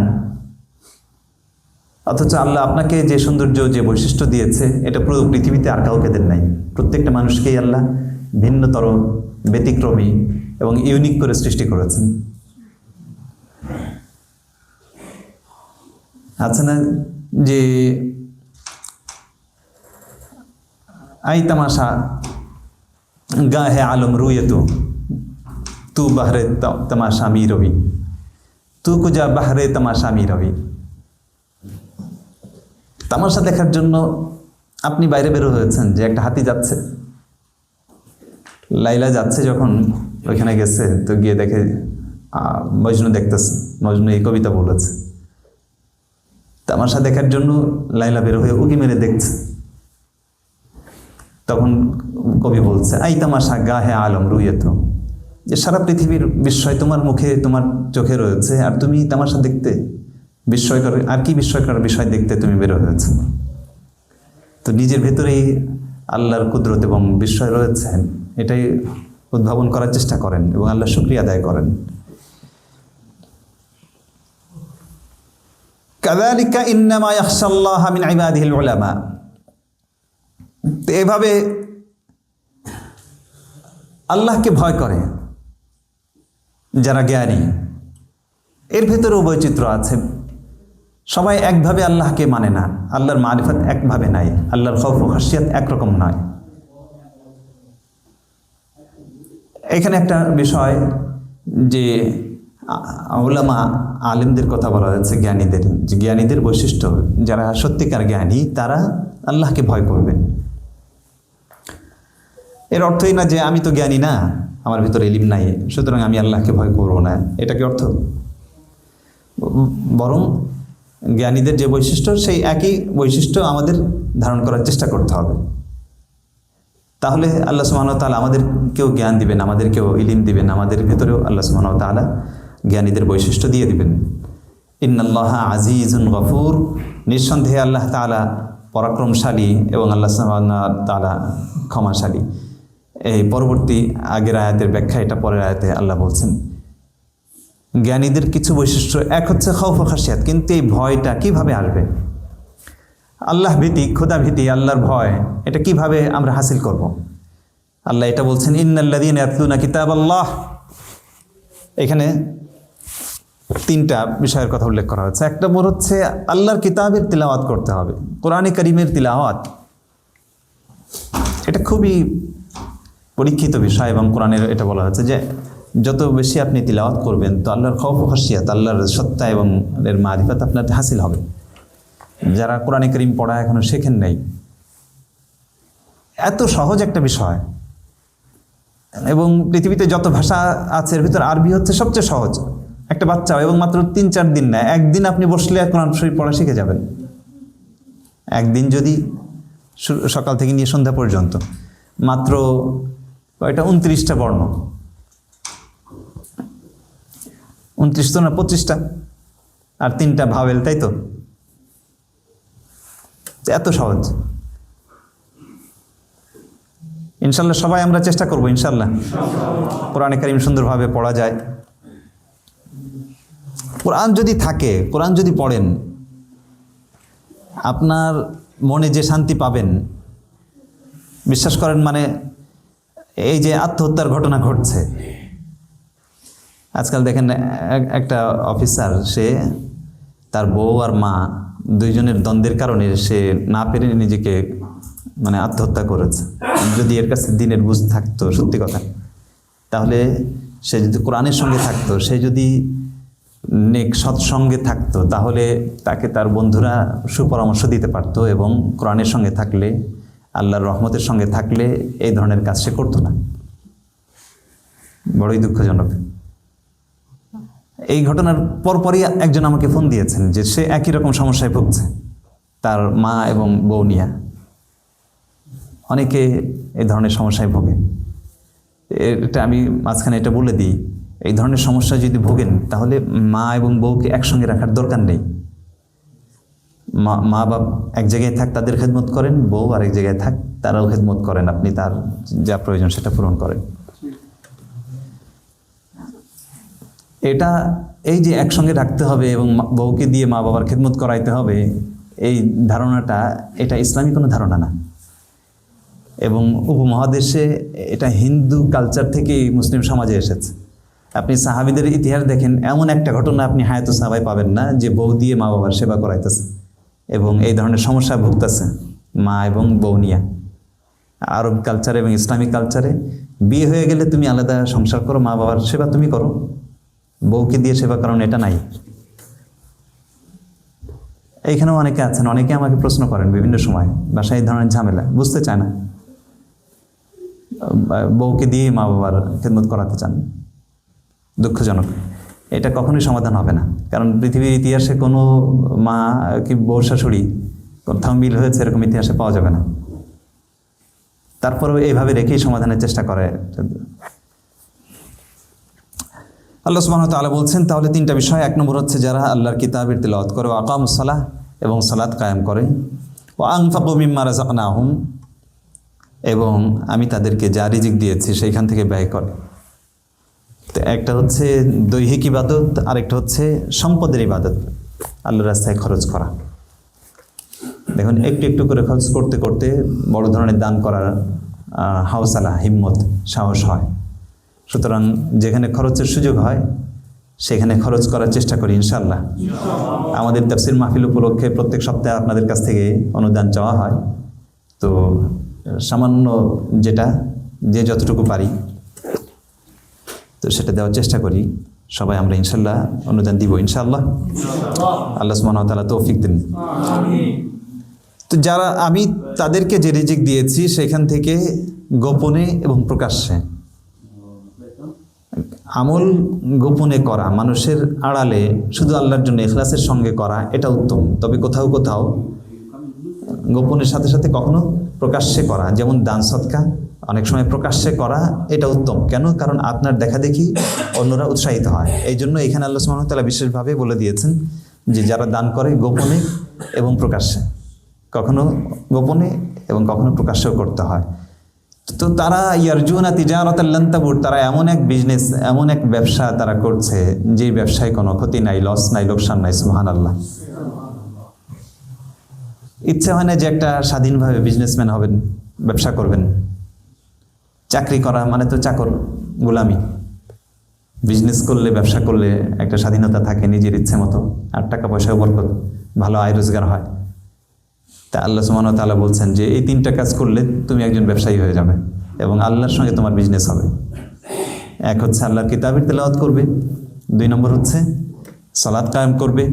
অথচ আল্লাহ আপনাকে যে সৌন্দর্য, যে বৈশিষ্ট্য দিয়েছে, এটা পুরো পৃথিবীতে আর কাউকে দেন নাই। প্রত্যেকটা মানুষকেই আল্লাহ ভিন্নতর, ব্যতিক্রমী এবং ইউনিক করে সৃষ্টি করেছেন। আছে না যে আই তামাশা গাহে আলম রুয়েতু, তু বাহরে তামাশা মি রবি, তু কুজা বাহরে তামাশা মি রবি। তামাশা দেখার জন্য আপনি বাইরে বেরো হয়েছেন, যে একটা হাতি যাচ্ছে, লাইলা যাচ্ছে যখন ওইখানে গেছে, তো গিয়ে দেখে মজনু দেখতেছে, মজনু এই কবিতা বলেছে। তামাশা দেখার জন্য লাইলা বের হয়ে উকি মেরে দেখছে, তখন কবি বলছে আই তামাশা গাহে আলম রুয়েত, যে সারা পৃথিবীর বিস্ময় তোমার মুখে, তোমার চোখে রয়েছে, আর তুমি তামাশা দেখতে, বিস্ময়কর আর কি বিস্ময়কর বিষয় দেখতে তুমি বের হয়েছে। তো নিজের ভেতরেই আল্লাহর কুদরত এবং বিস্ময় রয়েছে, এটাই উদ্ভাবন করার চেষ্টা করেন এবং আল্লাহ শুকরিয়া আদায় করেন। কাযালিকা ইন্নামা ইয়াখশাল্লাহা মিন ইবাদিহিল উলামা, তো এভাবে আল্লাহকে ভয় করে যারা জ্ঞানী। এর ভেতরেও বৈচিত্র্য আছে, সবাই একভাবে আল্লাহকে মানে না, আল্লাহর মারিফত একভাবে নাই, আল্লাহর খৌফ ও খাশিয়াত একরকম নয়। এখানে একটা বিষয় যে উলামা আলেমদের কথা বলা হয়েছে, জ্ঞানীদের, যে জ্ঞানীদের বৈশিষ্ট্য, যারা সত্যিকার জ্ঞানী তারা আল্লাহকে ভয় করবেন। এর অর্থই না যে আমি তো জ্ঞানী না, আমার ভিতরে ইলম নাই, সুতরাং আমি আল্লাহকে ভয় করবো না, এটা কি অর্থ? বরং জ্ঞানীদের যে বৈশিষ্ট্য, সেই একই বৈশিষ্ট্য আমাদের ধারণ করার চেষ্টা করতে হবে। তাহলে আল্লাহ সুবহানাহু ওয়া তাআলা আমাদেরকেও জ্ঞান দিবেন, আমাদেরকেও ইলম দিবেন, আমাদের ভেতরেও আল্লাহ সুবহানাহু ওয়া তাআলা জ্ঞানীদের বৈশিষ্ট্য দিয়ে দিবেন। ইন্নাল্লাহা আজিজুন গফুর, নিঃসন্দেহে আল্লাহ তাআলা পরাক্রমশালী এবং আল্লাহ সুবহানাহু ওয়া তাআলা ক্ষমাশালী। এই পরবর্তী আগের আয়াতের ব্যাখ্যা, এটা পরের আয়াতে আল্লাহ বলছেন জ্ঞানীদের কিছু বৈশিষ্ট্য। এক হচ্ছে খাউফ ও খাশিয়াত, কিন্তু এই ভয়টা কিভাবে আসবে? আল্লাহ ভীতি, খোদা ভীতি, আল্লাহর ভয়, এটা কিভাবে আমরা হাসিল করব? আল্লাহ এটা বলছেন ইন্নাল্লাযীনা ইয়াতলুনা কিতাবাল্লাহ। এখানে তিনটা বিষয়ের কথা উল্লেখ করা হচ্ছে। একটা নম্বর হচ্ছে আল্লাহর কিতাবের তিলাওয়াত করতে হবে, কোরআনে কারীমের তিলাওয়াত। এটা খুবই পরীক্ষিত বিষয় এবং কোরআনের এটা বলা হচ্ছে যে যত বেশি আপনি তিলাওয়াত করবেন তো আল্লাহর খাউফ ও খাশিয়াত, আল্লাহর সত্তা এবং এর মারিফাত আপনার হাসিল হবে। যারা কোরআনে কারীম পড়া এখনো শেখেন নাই, এত সহজ একটা বিষয়, এবং পৃথিবীতে যত ভাষা আছে এর ভিতর আরবি হচ্ছে সবচেয়ে সহজ। একটা বাচ্চা এবং মাত্র 3-4 দিন না, একদিন আপনি বসলে কোরআন শরীফ পড়া শিখে যাবেন। একদিন যদি সকাল থেকে নিয়ে সন্ধ্যা পর্যন্ত, মাত্র কয়টা 29টা বর্ণ, 29 তো না 25টা, আর 3টা ভাওয়েল, তাই তো? এত সহজ। ইনশাল্লাহ সবাই আমরা চেষ্টা করবো, ইনশাল্লাহ কোরআনে কারীম সুন্দরভাবে পড়া যায়। কোরআন যদি থাকে, কোরআন যদি পড়েন, আপনার মনে যে শান্তি পাবেন, বিশ্বাস করেন। মানে এই যে আত্মহত্যার ঘটনা ঘটছে আজকাল, দেখেন একটা অফিসার, সে তার বউ আর মা দুইজনের দ্বন্দ্বের কারণে সে না পেরে নিজেকে মানে আত্মহত্যা করেছে। যদি এর কাছে দিনের বুঝ থাকতো, সত্যি কথা, তাহলে সে যদি কোরআনের সঙ্গে থাকতো, সে যদি নেক সৎসঙ্গে থাকতো, তাহলে তাকে তার বন্ধুরা সুপরামর্শ দিতে পারতো, এবং কোরআনের সঙ্গে থাকলে, আল্লাহর রহমতের সঙ্গে থাকলে এই ধরনের কাজ সে করতো না। বড়ই দুঃখজনক। এই ঘটনার পরপরই একজন আমাকে ফোন দিয়েছেন যে সে একই রকম সমস্যায় ভুগছে, তার মা এবং বউ নিয়া। অনেকে এই ধরনের সমস্যায় ভোগে। এটা আমি মাঝখানে এটা বলে দিই, এই ধরনের সমস্যা যদি ভোগেন তাহলে মা এবং বউকে একসঙ্গে রাখার দরকার নেই। মা বাপ এক জায়গায় থাক, তাদের খেদমত করেন, বউ আরেক জায়গায় থাক, তারাও খেদমত করেন, আপনি তার যা প্রয়োজন সেটা পূরণ করেন। এটা এই যে একসঙ্গে রাখতে হবে এবং বউকে দিয়ে মা বাবার খেদমত করাইতে হবে, এই ধারণাটা এটা ইসলামী কোনো ধারণা না। এবং উপমহাদেশে এটা হিন্দু কালচার থেকেই মুসলিম সমাজে এসেছে। আপনি সাহাবীদের ইতিহাস দেখেন, এমন একটা ঘটনা আপনি হায়াতুস সাহাবায় পাবেন না যে বউ দিয়ে মা বাবার সেবা করাইতেছে এবং এই ধরনের সমস্যা ভুগতেছে মা এবং বউ নিয়ে। আরব কালচারে এবং ইসলামিক কালচারে বিয়ে হয়ে গেলে তুমি আলাদা সংসার করো, মা বাবার সেবা তুমি করো, বউকে দিয়ে সেবা কারণ এটা নাই। এইখানেও অনেকে আছেন, অনেকে আমাকে প্রশ্ন করেন বিভিন্ন সময়, বাসায় এই ধরনের ঝামেলা, বুঝতে চায় না, বউকে দিয়ে মা বাবার খেদমত করাতে চান। দুঃখজনক, এটা কখনোই সমাধান হবে না। কারণ পৃথিবীর ইতিহাসে কোনো মা কি বউ শাশুড়ি কোথাও মিল হয়েছে এরকম ইতিহাসে পাওয়া যাবে না। তারপরেও এইভাবে রেখেই সমাধানের চেষ্টা করে। আল্লাহ সুবহানাহু ওয়া তাআলা বলছেন তাহলে 3টা বিষয়। 1 নম্বর হচ্ছে যারা আল্লাহর কিতাবের তিলাওয়াত করে, আকামুস সালাহ, এবং সালাত কায়েম করে, ওয়া আনফাকু মিম্মা রাযাকনাহুম, এবং আমি তাদেরকে যা রিজিক দিয়েছি সেইখান থেকে ব্যয় করে। তো একটা হচ্ছে দৈহিক ইবাদত, আরেকটা হচ্ছে সম্পদের ইবাদত, আল্লাহর রাস্তায় খরচ করা। দেখুন, একটু একটু করে খরচ করতে করতে বড় ধরনের দান করার হাওসালা, হিম্মত, সাহস হয়। সুতরাং যেখানে খরচের সুযোগ হয় সেখানে খরচ করার চেষ্টা করি ইনশাআল্লাহ। আমাদের তাফসীর মাহফিল উপলক্ষে প্রত্যেক সপ্তাহে আপনাদের কাছ থেকে অনুদান চাওয়া হয়। তো সামান্য যেটা যে যতটুকু পারি তো সেটা দেওয়ার চেষ্টা করি। সবাই আমরা ইনশাআল্লাহ অনুদান দিব ইনশাআল্লাহ। আল্লাহ সুবহানাহু ওয়া তাআলা তৌফিক দিন। তো যারা আমি তাদেরকে যে রিজিক দিয়েছি সেখান থেকে গোপনে এবং প্রকাশ্যে, আমল গোপনে করা, মানুষের আড়ালে শুধু আল্লাহর জন্য ইখলাসের সঙ্গে করা, এটা উত্তম। তবে কোথাও কোথাও গোপনের সাথে সাথে কখনো প্রকাশ্যে করা, যেমন দান সদকা, অনেক সময় প্রকাশ্যে করা, এটা উত্তম। কেন? কারণ আপনার দেখা দেখি অন্যরা উৎসাহিত হয়। এই জন্য এখানে আল্লাহ সুবহানাহু ওয়া তাআলা বিশেষভাবে বলে দিয়েছেন যে যারা দান করে গোপনে এবং প্রকাশ্যে, কখনো গোপনে এবং কখনো প্রকাশ্যও করতে হয়। তো তারা ইয়ারজুনা তিজারাতাল লান তাবুর, তারা এমন এক বিজনেস, এমন এক ব্যবসা তারা করছে যে ব্যবসায় কোনো ক্ষতি নাই, লস নাই, লোকসান নাই। সুবহানাল্লাহ। ইচ্ছে হয় না যে একটা স্বাধীনভাবে বিজনেসম্যান হবেন, ব্যবসা করবেন। চাকরি করা মানে তো চাকর, গোলামি। বিজনেস করলে, ব্যবসা করলে একটা স্বাধীনতা থাকে নিজের ইচ্ছে মতো, আর টাকা পয়সাও বরকত, ভালো আয় রোজগার হয়। তা আল্লাহ সুবহানাহু ওয়া তাআলা বলছেন যে এই তিনটা কাজ করলে তুমি একজন ব্যবসায়ী হয়ে যাবে এবং আল্লাহর সঙ্গে তোমার বিজনেস হবে। এক হচ্ছে আল্লাহর কিতাবের তেলাওয়াত করবে, 2 নম্বর হচ্ছে সালাত কায়েম করবে,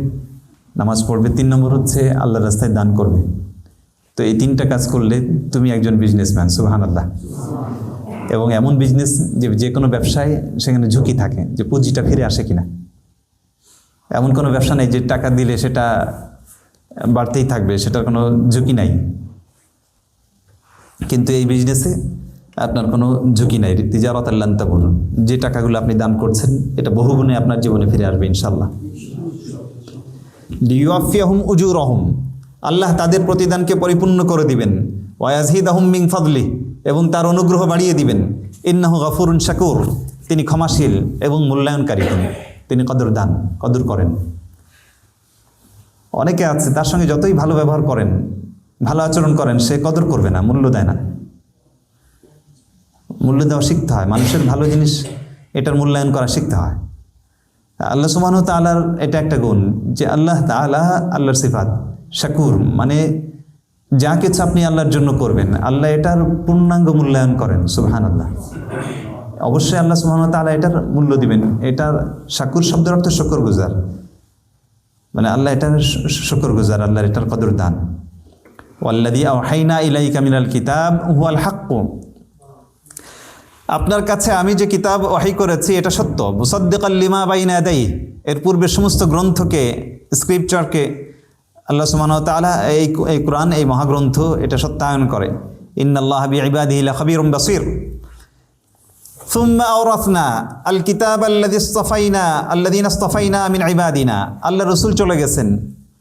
নামাজ পড়বে, 3 নম্বর হচ্ছে আল্লাহর রাস্তায় দান করবে। তো এই 3টা কাজ করলে তুমি একজন বিজনেসম্যান। সুবহানাল্লাহ। এবং এমন বিজনেস যে কোনো ব্যবসায় সেখানে ঝুঁকি থাকে যে পুঁজিটা ফিরে আসে কিনা। এমন কোনো ব্যবসা নেই যে টাকা দিলে সেটা বাড়তেই থাকবে, সেটার কোনো ঝুঁকি নাই। কিন্তু এই বিজনেসে আপনার কোনো ঝুঁকি নাই। তিজারাতাল লান তাবুর, যে টাকাগুলো আপনি দান করছেন এটা বহুগুণে আপনার জীবনে ফিরে আসবে ইনশাআল্লাহ। লিইউয়াফিয়াহুম উজুরহুম, আল্লাহ তাদের প্রতিদানকে পরিপূর্ণ করে দিবেন। ওয়া ইয়াযিদাহুম মিন ফাদলি, এবং তার অনুগ্রহ বাড়িয়ে দিবেন। ইন্নাহু গাফুরুন শাকুর, তিনি ক্ষমাশীল এবং মূল্যায়নকারী, তিনি কদর করেন। অনেকে আছে তার সঙ্গে যতই ভালো ব্যবহার করেন, ভালো আচরণ করেন, সে কদর করবে না, মূল্য দেয় না। মূল্য দেওয়া শিখতে হয়, মানুষের ভালো জিনিস এটার মূল্যায়ন করা শিখতে হয়। আল্লাহ সুবহানাহু ওয়া তাআলার এটা একটা গুণ যে আল্লাহ তাআলা, আল্লাহর সিফাত শাকুর, মানে যা কিছু আপনি আল্লাহর জন্য করবেন আল্লাহ এটার পূর্ণাঙ্গ মূল্যায়ন করেন। সুবহানাল্লাহ। অবশ্যই আল্লাহ সুবহানাহু ওয়া তাআলা এটার মূল্য দিবেন। এটার শাকুর শব্দের অর্থ শুকরগুজার, মানে আল্লাহ এটার শুকরগুজার, আল্লাহর এটার কদর দান। ওয়াল্লাযী আওহাইনা ইলাইকা মিনাল কিতাব হুয়াল হাক্ক, আপনার কাছে আমি যে কিতাব ওহী করেছি এটা সত্য। মুসাদ্দিকাল লিমা বাইনা ইয়াদাইহি, এর পূর্বে সমস্ত গ্রন্থকে, স্ক্রিপচারকে আল্লাহ সুবহানাহু ওয়া তাআলা এই কোরআন, এই মহাগ্রন্থ এটা সত্যায়ন করে। ইন্নাল্লাহা বিইবাদিহি লাখাবীরুম বাসীর। সুম্মা আওরাসনা আল কিতাব আল্লাযীনা ইসতাফাইনা মিন ইবাদিনা, আল্লাহ রাসূল চলে গেছেন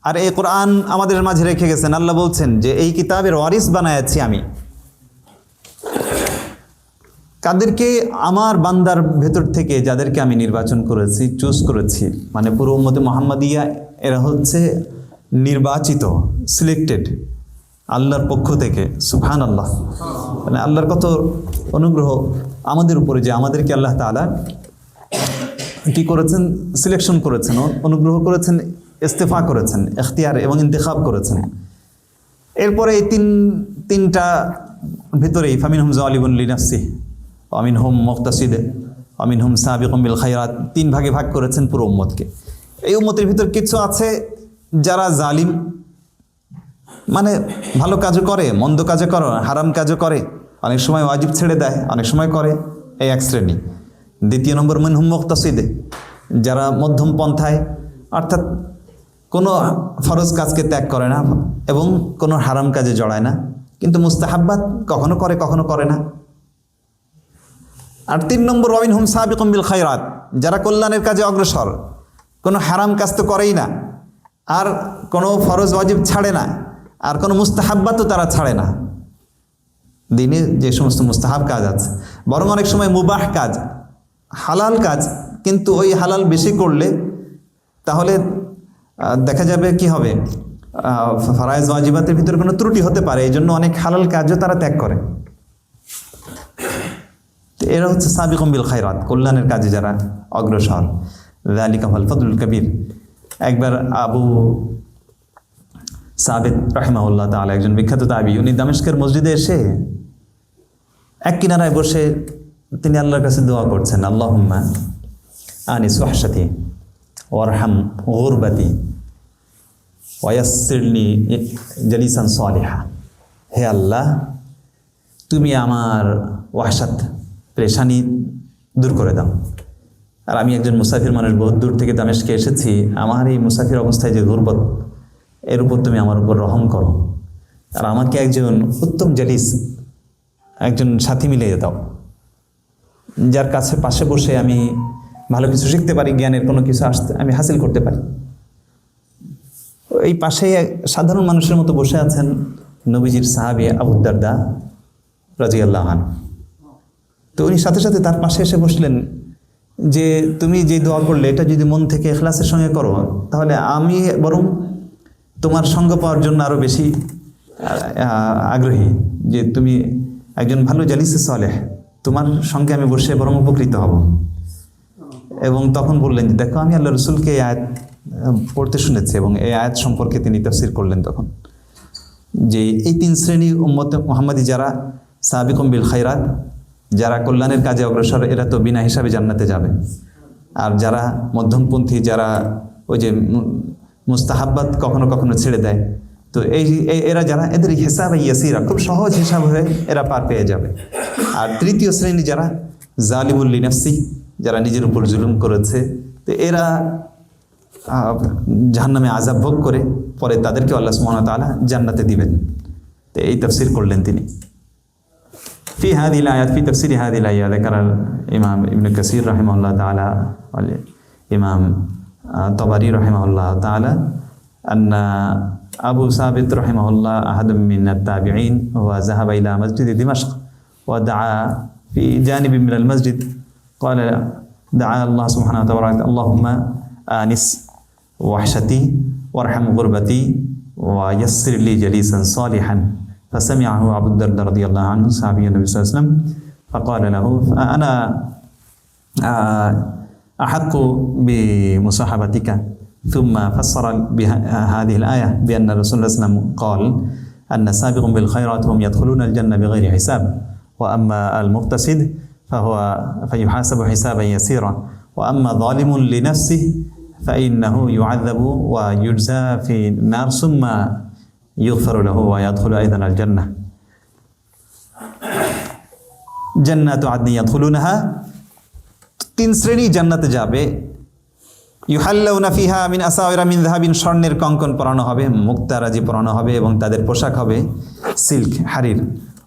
আর এই কোরআন আমাদের মাঝে রেখে গেছেন। আল্লাহ বলছেন যে এই কিতাবের ওয়ারিস বানায়াছি আমি। কাদেরকে? আমার বান্দার ভেতর থেকে যাদেরকে আমি নির্বাচন করেছি, চুজ করেছি, মানে পুরো উম্মতে মুহাম্মাদিয়া এরা হচ্ছে নির্বাচিত, সিলেক্টেড আল্লাহর পক্ষ থেকে। সুবহানাল্লাহ। মানে আল্লাহর কত অনুগ্রহ আমাদের উপরে যে আমাদেরকে আল্লাহ তাআলা কি করেছেন? সিলেকশন করেছেন, অনুগ্রহ করেছেন, ইস্তেফা করেছেন, ইখতিয়ার এবং ইন্তেখাব করেছেন। এরপরে এই তিনটা ভিতরেই ফামিনহুম যালিমুন লিনাফসিহি ওয়া মিনহুম মুকতাসিদ ওয়া মিনহুম সাবিকুম বিল খায়রাত, 3 ভাগে ভাগ করেছেন পুরো উম্মতকে। এই উম্মতের ভিতর কিছু আছে যারা জালিম, মানে ভালো কাজও করে, মন্দ কাজও করে, হারাম কাজও করে, অনেক সময় ওয়াজিব ছেড়ে দেয়, অনেক সময় করে, এই এক শ্রেণী। দ্বিতীয় নম্বর মিনহুম মুকতাসিদ, যারা মধ্যম পন্থায়, অর্থাৎ কোনো ফরজ কাজকে ত্যাগ করে না এবং কোনো হারাম কাজে জড়ায় না, কিন্তু মুস্তাহাব্বাত কখনো করে কখনো করে না। আর 3 নম্বর ওয়া মিনহুম সাবিকুম বিল খায়রাত, যারা কল্যাণের কাজে অগ্রসর, কোনো হারাম কাজ তো করেই না, আর কোনো ফরজ ওয়াজিব ছাড়ে না, আর কোনো মুস্তাহাব্বাতও তারা ছাড়ে না। দিনে যে সমস্ত মুস্তাহাব কাজ আছে, বরং অনেক সময় মুবাহ কাজ, হালাল কাজ, কিন্তু ওই হালাল বেশি করলে তাহলে দেখা যাবে কি হবে, ফরায়েজ ওয়াজিবাতের ভিতরে কোনো ত্রুটি হতে পারে, এই জন্য অনেক হালাল কাজও তারা ত্যাগ করে। এরা হচ্ছে সাবিকুম বিল খায়রাত, কল্যাণের কাজে যারা অগ্রসর। যালিকা হুয়াল ফাদলুল কবীর। একবার আবু সাবিত রাহিমাহুল্লাহ তাআলা, একজন বিখ্যাত তাবী, উনি দামেস্কের মসজিদে এসে এক কিনারায় বসে তিনি আল্লাহর কাছে দোয়া করছেন, আল্লাহুম্মা আনিস ওয়াহশাতি ওয়ারহাম গুরবাতি ওয়ায়াসসিরলি জালিসান সালিহা। হে আল্লাহ, তুমি আমার ওয়াহশাত, পেরেশানি দূর করে দাও। আর আমি একজন মুসাফির মানুষ, বহুত দূর থেকে দামেস্কে এসেছি, আমার এই মুসাফির অবস্থায় যে গুরবত, এর উপর তুমি আমার উপর রহম করো, আর আমাকে একজন উত্তম জালিস, একজন সাথী মিলিয়ে দাও, যার কাছে পাশে বসে আমি ভালো কিছু শিখতে পারি, জ্ঞানের কোনো কিছু আমি হাসিল করতে পারি। এই পাশে সাধারণ মানুষের মতো বসে আছেন নবীজির সাহাবী আবু দারদা রাদিয়াল্লাহু আনহু। তো উনি সাথে সাথে তার পাশে এসে বসলেন যে তুমি যে দোয়া করলে এটা যদি মন থেকে ইখলাসের সঙ্গে করো তাহলে আমি বরং তোমার সঙ্গ পাওয়ার জন্য আরও বেশি আগ্রহী, যে তুমি একজন ভালো জালিসে সালেহ, তোমার সঙ্গে আমি বসে বরং উপকৃত হব। এবং তখন বললেন যে দেখো আমি আল্লাহ রসুলকে এই আয়াত পড়তে শুনেছি, এবং এই আয়াত সম্পর্কে তিনি তাফসীর করলেন তখন যে এই 3 শ্রেণী উম্মত মুহাম্মাদি যারা সাবিকুম বিল খায়রাত, যারা কল্যাণের কাজে অগ্রসর, এরা তো বিনা হিসাবে জান্নাতে যাবে। আর যারা মধ্যমপন্থী, যারা ওই যে মুস্তাহাব্বাত কখনো কখনো ছেড়ে দেয়, তো এরা যারা, এদের হিসাব ইয়াসিরা, খুব সহজ হিসাব হয়ে এরা পার পেয়ে যাবে। আর 3য় শ্রেণী যারা জালিমুল লিনাফসি, যারা নিজের উপর জুলুম করেছে, তো এরা জাহান্নামে আযাব ভোগ করে পরে তাদেরকে আল্লাহ সুবহানাহু ওয়া তাআলা জান্নাতে দিবেন। তো এই তাফসীর করলেন তিনি। في هذه الآيات في تفسير هذه الآية ذكر الإمام ابن كثير رحمه الله تعالى والإمام طبري رحمه الله تعالى أن أبو ثابت رحمه الله أحد من التابعين وذهب إلى مسجد دمشق ودعا في جانب من المسجد، قال دعا الله سبحانه وتعالى اللهم آنس وحشتي وارحم غربتي ويسر لي جليسا صالحا، فسمعه أبو الدرداء رضي الله عنه صحابي النبي صلى الله عليه وسلم فقال له أنا أحق بمصاحبتك، ثم فسر بهذه الآية بأن الرسول صلى الله عليه وسلم قال أن السابقون بالخيرات هم يدخلون الجنة بغير حساب، وأما المقتصد فيحاسب حسابا يسيرا، وأما ظالم لنفسه فإنه يعذب ويجزى في النار ثم يغفر له ويدخل أيضا الجنة جنات عدن يدخلونها। 3 শ্রেণী জান্নাতে যাবে। ইউহাল্লাউনা ফিহা মিন আসাওয়িরা মিন যাহাবিন, স্বর্ণের কঙ্কন পরানো হবে, মুক্তারাজি পরানো হবে, এবং তাদের পোশাক হবে সিল্ক, হারির।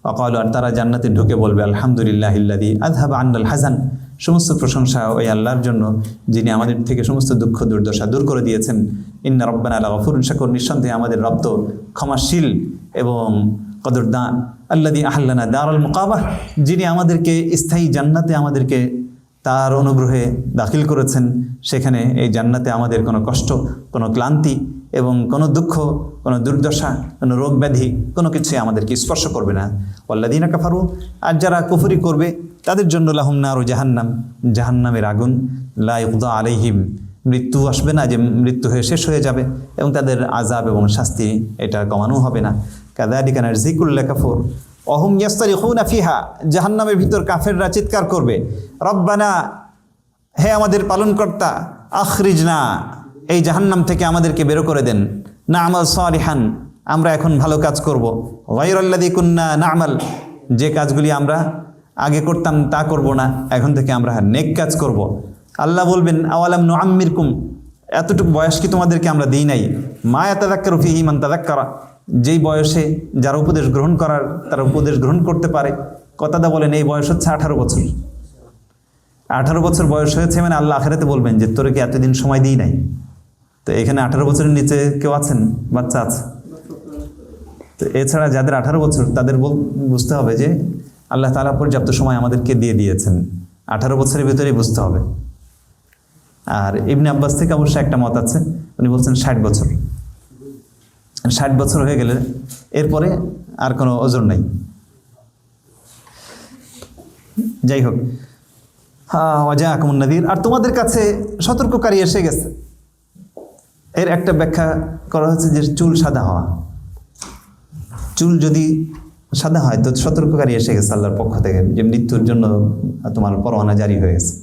ওয়াকালু, আর তারা জান্নাতে ঢুকে বলবে আলহামদুলিল্লাহিল্লাযী আযহাবা আন্নাল হাযান, সমস্ত প্রশংসা ওই আল্লাহর জন্য যিনি আমাদের থেকে সমস্ত দুঃখ দুর্দশা দূর করে দিয়েছেন। ইন্না রাব্বানা লাগফুরুন শাকুর, নিঃসন্দেহে আমাদের রব তো ক্ষমাশীল এবং কদরদান। আল্লাযী আহাল্লানা দারাল মুকাবাহ, যিনি আমাদেরকে স্থায়ী জান্নাতে আমাদেরকে তার অনুগ্রহে দাখিল করেছেন। সেখানে এই জান্নাতে আমাদের কোনো কষ্ট, কোনো ক্লান্তি এবং কোনো দুঃখ, কোনো দুর্দশা, কোনো রোগ ব্যাধি, কোনো কিছুই আমাদেরকে স্পর্শ করবে না। ওয়াল্লাযীনা কাফারু, আর যারা কুফরি করবে তাদের জন্য লাহুম নারু জাহান্নাম, জাহান্নামের আগুন। লা ইউকদা আলাইহিম, মৃত্যু আসবে না, যে মৃত্যু হয়ে শেষ হয়ে যাবে, এবং তাদের আযাব এবং শাস্তি এটা কমানো হবে না। কাযালিকা নারজি কুল্লা কাফুর ওয়াহুম ইয়াস্তারিখুনা ফিহা, জাহান্নামের ভিতর কাফেররা চিৎকার করবে রব্বানা, হে আমাদের পালনকর্তা, আখরিজনা, এই জাহান্নাম থেকে আমাদেরকে বের করে দেন, না'মাল সালিহান, আমরা এখন ভালো কাজ করব, গায়রাল্লাযী কুন্না না'মাল, যে কাজগুলি আমরা আগে করতাম তা করব না, এখন থেকে আমরা নেক কাজ করব। আল্লাহ বলবেন আওয়ালাম নুআম্মিরকুম, এতটুকু বয়স কি তোমাদেরকে আমরা দিই নাই? মা ইয়াতাযাক্কারু ফীহি মান তাযাক্কারা, যেই বয়সে যারা উপদেশ গ্রহণ করার তারা উপদেশ গ্রহণ করতে পারে। কতাদা বলেন এই বয়স হচ্ছে 18 বছর। 18 বছর বয়স হয়েছে মানে আল্লাহ আখিরাতে বলবেন যে তোরে কি এতদিন সময় দিই নাই? তো এখানে 18 বছরের নিচে কেউ আছেন? বাচ্চা আছে? তো এছাড়া যাদের 18 বছর তাদের বুঝতে হবে যে আল্লাহ তাআলা পর্যাপ্ত সময় আমাদেরকে দিয়ে দিয়েছেন। 18 বছরের ভিতরেই বুঝতে হবে। আর ইবনে আব্বাস থেকে অবশ্য একটা মত আছে, উনি বলছেন 60 বছর। 60 বছর হয়ে গেলে এরপরে আর কোনো ওজর নাই। যাই হোক, ওয়াজাআকুমুন নাযীর, আর তোমাদের কাছে সতর্ককারী এসে গেছে। এর একটা ব্যাখ্যা করা হচ্ছে যে চুল সাদা হওয়া। চুল যদি সাদা হয় তো সতর্ককারী এসে গেছে আল্লাহর পক্ষ থেকে, যে মৃত্যুর জন্য তোমার পরোয়ানা জারি হয়ে গেছে।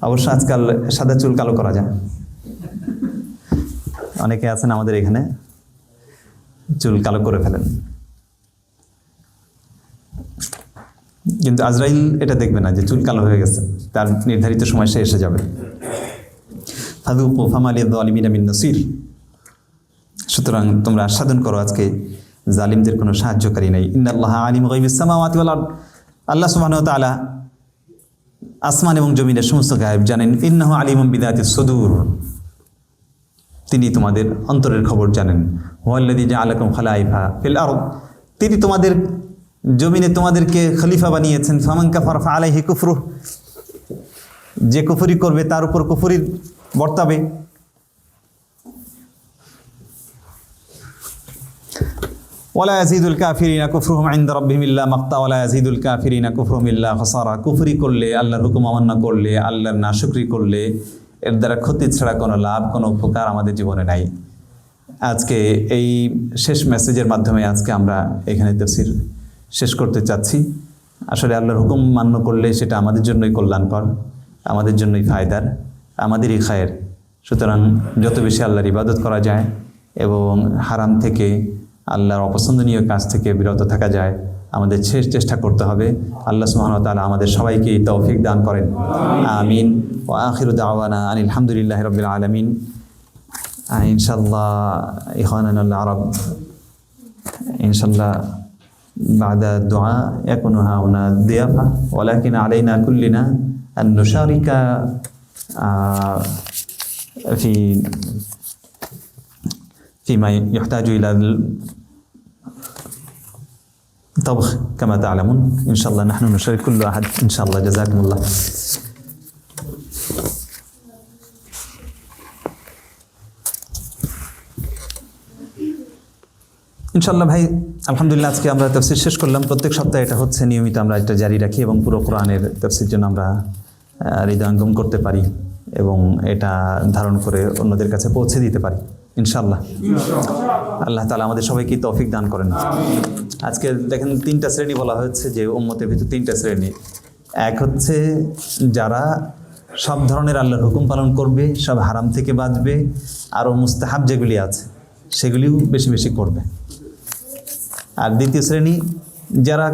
অবশ্য আজকাল সাদা চুল কালো করা যায়। অনেকে আছেন আমাদের এখানে চুল কালো করে ফেলেন, কিন্তু আজরাইল এটা দেখবে না যে চুল কালো হয়ে গেছে, তার নির্ধারিত সময় সে এসে যাবে। ফাযুকু ফামা লিয-যালিমিনা মিন নাসির, সুতরাং তোমরা আস্বাদন করো আজকে জালিমদের কোনো সাহায্যকারী নেই। ইন্নাল্লাহা আলিমু গায়বিস সামাওয়াতি ওয়াল আরদ, আল্লাহ সুবহানাহু ওয়া তাআলা আসমান এবং জমিনের সমস্ত গায়েব জানেন। ইন্নাহু আলিমুম বিযাতিস সুদূর, তিনি তোমাদের অন্তরের খবর জানেন। হুয়াল্লাযী জাআলাকুম খালাইফা ফিল আরদ, তিনি তোমাদের জমিনে তোমাদেরকে খলিফা বানিয়েছেন। ফামান কাফারা ফাআলাইহি কুফরুহ, যে কুফরি করবে তার উপর কুফরি বর্তাবে। ওয়ালা ইয়াজিদুল কাফিরিনা কুফরুহুম ইনদা রাব্বিহিম ইল্লা মাক্তা ওয়ালা ইয়াজিদুল কাফিরিনা কুফরুহুম ইল্লা খাসারা। কুফরি করলে, আল্লাহর হুকুম অমান্য করলে, আল্লাহর নাশুকরি করলে এর দ্বারা ক্ষতি ছাড়া কোনো লাভ, কোনো উপকার আমাদের জীবনে নাই। আজকে এই শেষ মেসেজের মাধ্যমে আজকে আমরা এখানে তাফসীর শেষ করতে চাচ্ছি। আসলে আল্লাহর হুকুম মান্য করলে সেটা আমাদের জন্যই কল্যাণকর, আমাদের জন্যই ফায়দার, আমাদেরই খায়ের। সুতরাং যত বেশি আল্লাহর ইবাদত করা যায় এবং হারাম থেকে, আল্লাহর অপছন্দনীয় কাজ থেকে বিরত থাকা যায়, আমাদের শেষ চেষ্টা করতে হবে। আল্লাহ সুবহানাহু ওয়া তাআলা আমাদের সবাইকে এই তৌফিক দান করেন, আমিন। ওয়া আখিরু দাওয়ানা আনিল হামদুলিল্লাহি রাব্বিল আলামিন। ইনশাআল্লাহ ইখওয়ানানা আল আরব ইনশাআল্লাহ بعد الدعاء يكون هنا ضيافة، ولكن علينا كلنا أن نشارك في فيما يحتاج إلى الطبخ كما تعلمون. إن شاء الله نحن نشارك كل أحد إن شاء الله. جزاكم الله. ইনশাআল্লাহ ভাই, আলহামদুলিল্লাহ আজকে আমরা তাফসীর শেষ করলাম। প্রত্যেক সপ্তাহে এটা হচ্ছে, নিয়মিত আমরা এটা জারি রাখি এবং পুরো কোরআনের তাফসীর জন্য আমরা হৃদয়ঙ্গম করতে পারি এবং এটা ধারণ করে অন্যদের কাছে পৌঁছে দিতে পারি ইনশাআল্লাহ। আল্লাহ তাআলা আমাদের সবাইকে তৌফিক দান করেন। আজকে দেখেন 3টা শ্রেণী বলা হয়েছে, যে উম্মতের ভিতর 3টা শ্রেণী। এক হচ্ছে যারা সব ধরনের আল্লাহর হুকুম পালন করবে, সব হারাম থেকে বাঁচবে, আরও মুস্তাহাব যেগুলি আছে সেগুলিও বেশি বেশি করবে। আর দ্বিতীয় শ্রেণী যারা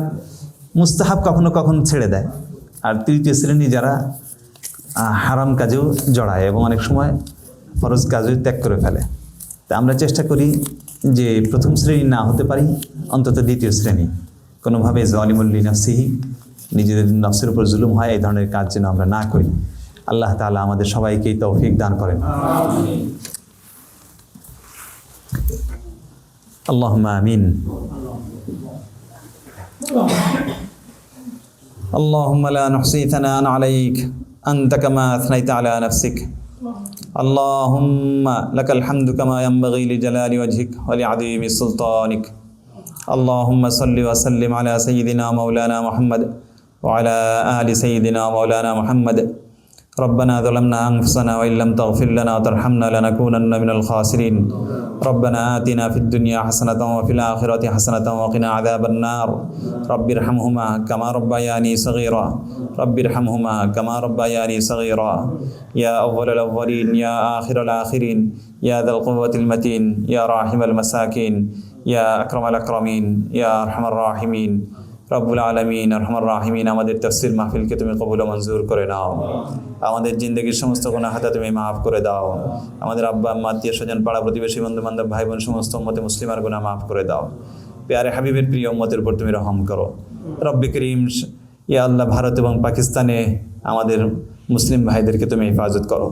মুস্তাহাব কখনো কখনো ছেড়ে দেয়। আর তৃতীয় শ্রেণী যারা হারাম কাজেও জড়ায় এবং অনেক সময় ফরজ কাজও ত্যাগ করে ফেলে। তা আমরা চেষ্টা করি যে প্রথম শ্রেণী না হতে পারি, অন্তত দ্বিতীয় শ্রেণী। কোনোভাবে যালিমুল লিনাফসিহি, নিজেদের নফসের উপর জুলুম হয়, এই ধরনের কাজ যেন আমরা না করি। আল্লাহ তাআলা আমাদের সবাইকেই তৌফিক দান করেন। আল্লাহুম্মা আমিন। আল্লাহুম্মা লা নুহসি থানাআন আলাইক আনতা কামা আথনাইতা আলা নাফসিক। আল্লাহুম্মা লাকাল হামদু কামা ইয়ানবাগি লিজালালি ওয়াজহিক ওয়া লিআযীমি সুলতানিক। আল্লাহুম্মা সাল্লি ওয়া সাল্লিম আলা সাইয়্যিদিনা মাওলানা মুহাম্মদ ওয়া আলা আলি সাইয়্যিদিনা মাওলানা মুহাম্মদ। ربنا ظلمنا أنفسنا وإن لم تغفر لنا وترحمنا لنكونن من الخاسرين. ربنا آتنا في الدنيا حسنة وفي الآخرة حسنة وقنا عذاب النار. رب ارحمهما كما ربياني صغيرا. رب ارحمهما كما ربياني صغيرا. يا أول الأولين يا آخر الآخرين يا ذا القوة المتين يا راحم المساكين يا أكرم الأكرمين يا أرحم الراحمين. রব্বুল আলামিন আরহামার রাহিমিন, আমাদের তাফসীর মাহফিলকে তুমি কবুল ও মঞ্জুর করে নাও। আমাদের জিন্দগির সমস্ত গুনাহ খাতা তুমি মাফ করে দাও। আমাদের আব্বা আম্মা, আত্মীয় স্বজন, পাড়া প্রতিবেশী, বন্ধু বান্ধব, ভাই বোন, সমস্ত উম্মতে মুসলিমার গুনাহ মাফ করে দাও। প্যারে হাবিবের প্রিয় উম্মতের উপর তুমি রহম করো। রব্বে করিম, ইয়া আল্লাহ, ভারত এবং পাকিস্তানে আমাদের মুসলিম ভাইদেরকে তুমি হেফাজত করো।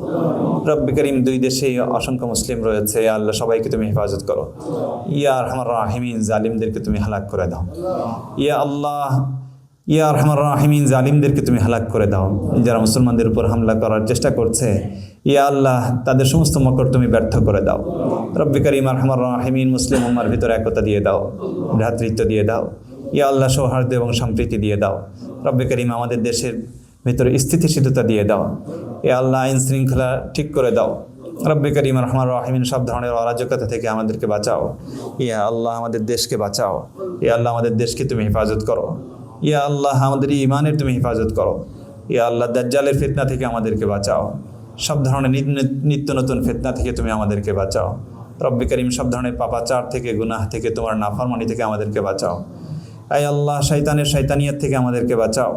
রব্বে করিম, দুই দেশে অসংখ্য মুসলিম রয়েছে, ইয়া আল্লাহ সবাইকে তুমি হেফাজত করো। ইয়া আরহামার রাহিমিন, জালিমদেরকে তুমি হালাক করে দাও। ইয়া আল্লাহ, ইয়া আরহামার রাহিমিন, জালিমদেরকে তুমি হালাক করে দাও। যারা মুসলমানদের উপর হামলা করার চেষ্টা করছে, ইয়া আল্লাহ তাদের সমস্ত মকর তুমি ব্যর্থ করে দাও। রব্বে করিম আরহামার রাহিমিন, মুসলিম উম্মার ভিতরে একতা দিয়ে দাও, ভ্রাতৃত্ব দিয়ে দাও। ইয়া আল্লাহ সৌহার্দ্য এবং সম্প্রীতি দিয়ে দাও। রব্বে করিম আমাদের দেশের ভিতরে স্থিতিশীলতা দিয়ে দাও। এ আল্লাহ আইন শৃঙ্খলা ঠিক করে দাও। রব্বে করিম রহমান রাহিমিন, সব ধরনের অরাজকতা থেকে আমাদেরকে বাঁচাও। ইয়া আল্লাহ আমাদের দেশকে বাঁচাও। ইয়া আল্লাহ আমাদের দেশকে তুমি হেফাজত করো। ইয়া আল্লাহ আমাদের ইমানের তুমি হেফাজত করো। ইয়া আল্লাহ দাজ্জালের ফিতনা থেকে আমাদেরকে বাঁচাও। সব ধরনের নিত্য নতুন ফিতনা থেকে তুমি আমাদেরকে বাঁচাও। রব্বে করিম সব ধরনের পাপাচার থেকে, গুনাহ থেকে, তোমার নাফরমানি থেকে আমাদেরকে বাঁচাও। আয় আল্লাহ শয়তানের শয়তানিয়ত থেকে আমাদেরকে বাঁচাও।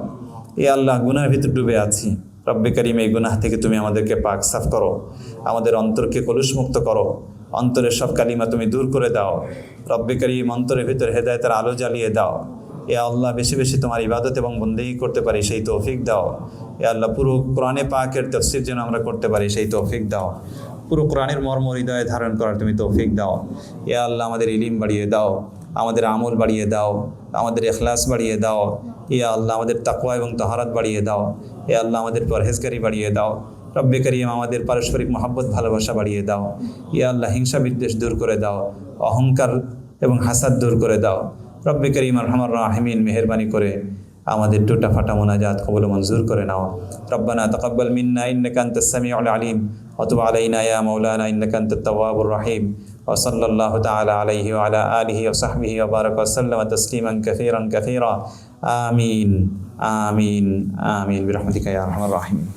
এ আল্লাহ গুনাহের ভিতর ডুবে আছি, রব্বে করিম এই গুনাহ থেকে তুমি আমাদেরকে পাক সাফ করো। আমাদের অন্তরকে কলুষমুক্ত করো। অন্তরের সব কালিমা তুমি দূর করে দাও। রব্বে করিম অন্তরের ভিতর হেদায়েতের আলো জ্বালিয়ে দাও। এ আল্লাহ বেশি বেশি তোমার ইবাদত এবং বন্দেগী করতে পারি সেই তৌফিক দাও। এ আল্লাহ পুরো কোরআনে পাকের তাফসীর যেন আমরা করতে পারি সেই তৌফিক দাও। পুরো কোরআনের মর্ম হৃদয়ে ধারণ করার তুমি তৌফিক দাও। ইয়া আল্লাহ আমাদের ইলিম বাড়িয়ে দাও, আমাদের আমল বাড়িয়ে দাও, আমাদের ইখলাস বাড়িয়ে দাও। ইয়া আল্লাহ আমাদের তাকওয়া এবং তাহারাত বাড়িয়ে দাও। ইয়া আল্লাহ আমাদের পরহেজগারি বাড়িয়ে দাও। রব্বে করিম আমাদের পারস্পরিক মহাব্বত ভালোবাসা বাড়িয়ে দাও। ইয়া আল্লাহ হিংসা বিদ্বেষ দূর করে দাও, অহংকার এবং হাসাদ দূর করে দাও। রব্বে করিম আরহামার রাহিমিন মেহেরবানি করে আমাদের টুটা ফাটা মোনাজাত কবুল মঞ্জুর করে নাও। রব্বানা তাকাব্বাল মিন্না ইন্নাকা আনতাস সামিউল আলিম ওয়া তুব আলাইনা ইয়া মাওলানা ইন্নাকা আনতাত তাওয়াবুর রাহিম। ওয়া সাল্লাল্লাহু তাআলা আলাইহি ওয়া আলা আলিহি ওয়া সাহবিহি ওয়া বারাকা ওয়া সাল্লামা তাসলিমান কাসীরান কাসীরা। আমিন আমিন আমিন বিরহমাতিকা ইয়া আরহামার রাহিমিন।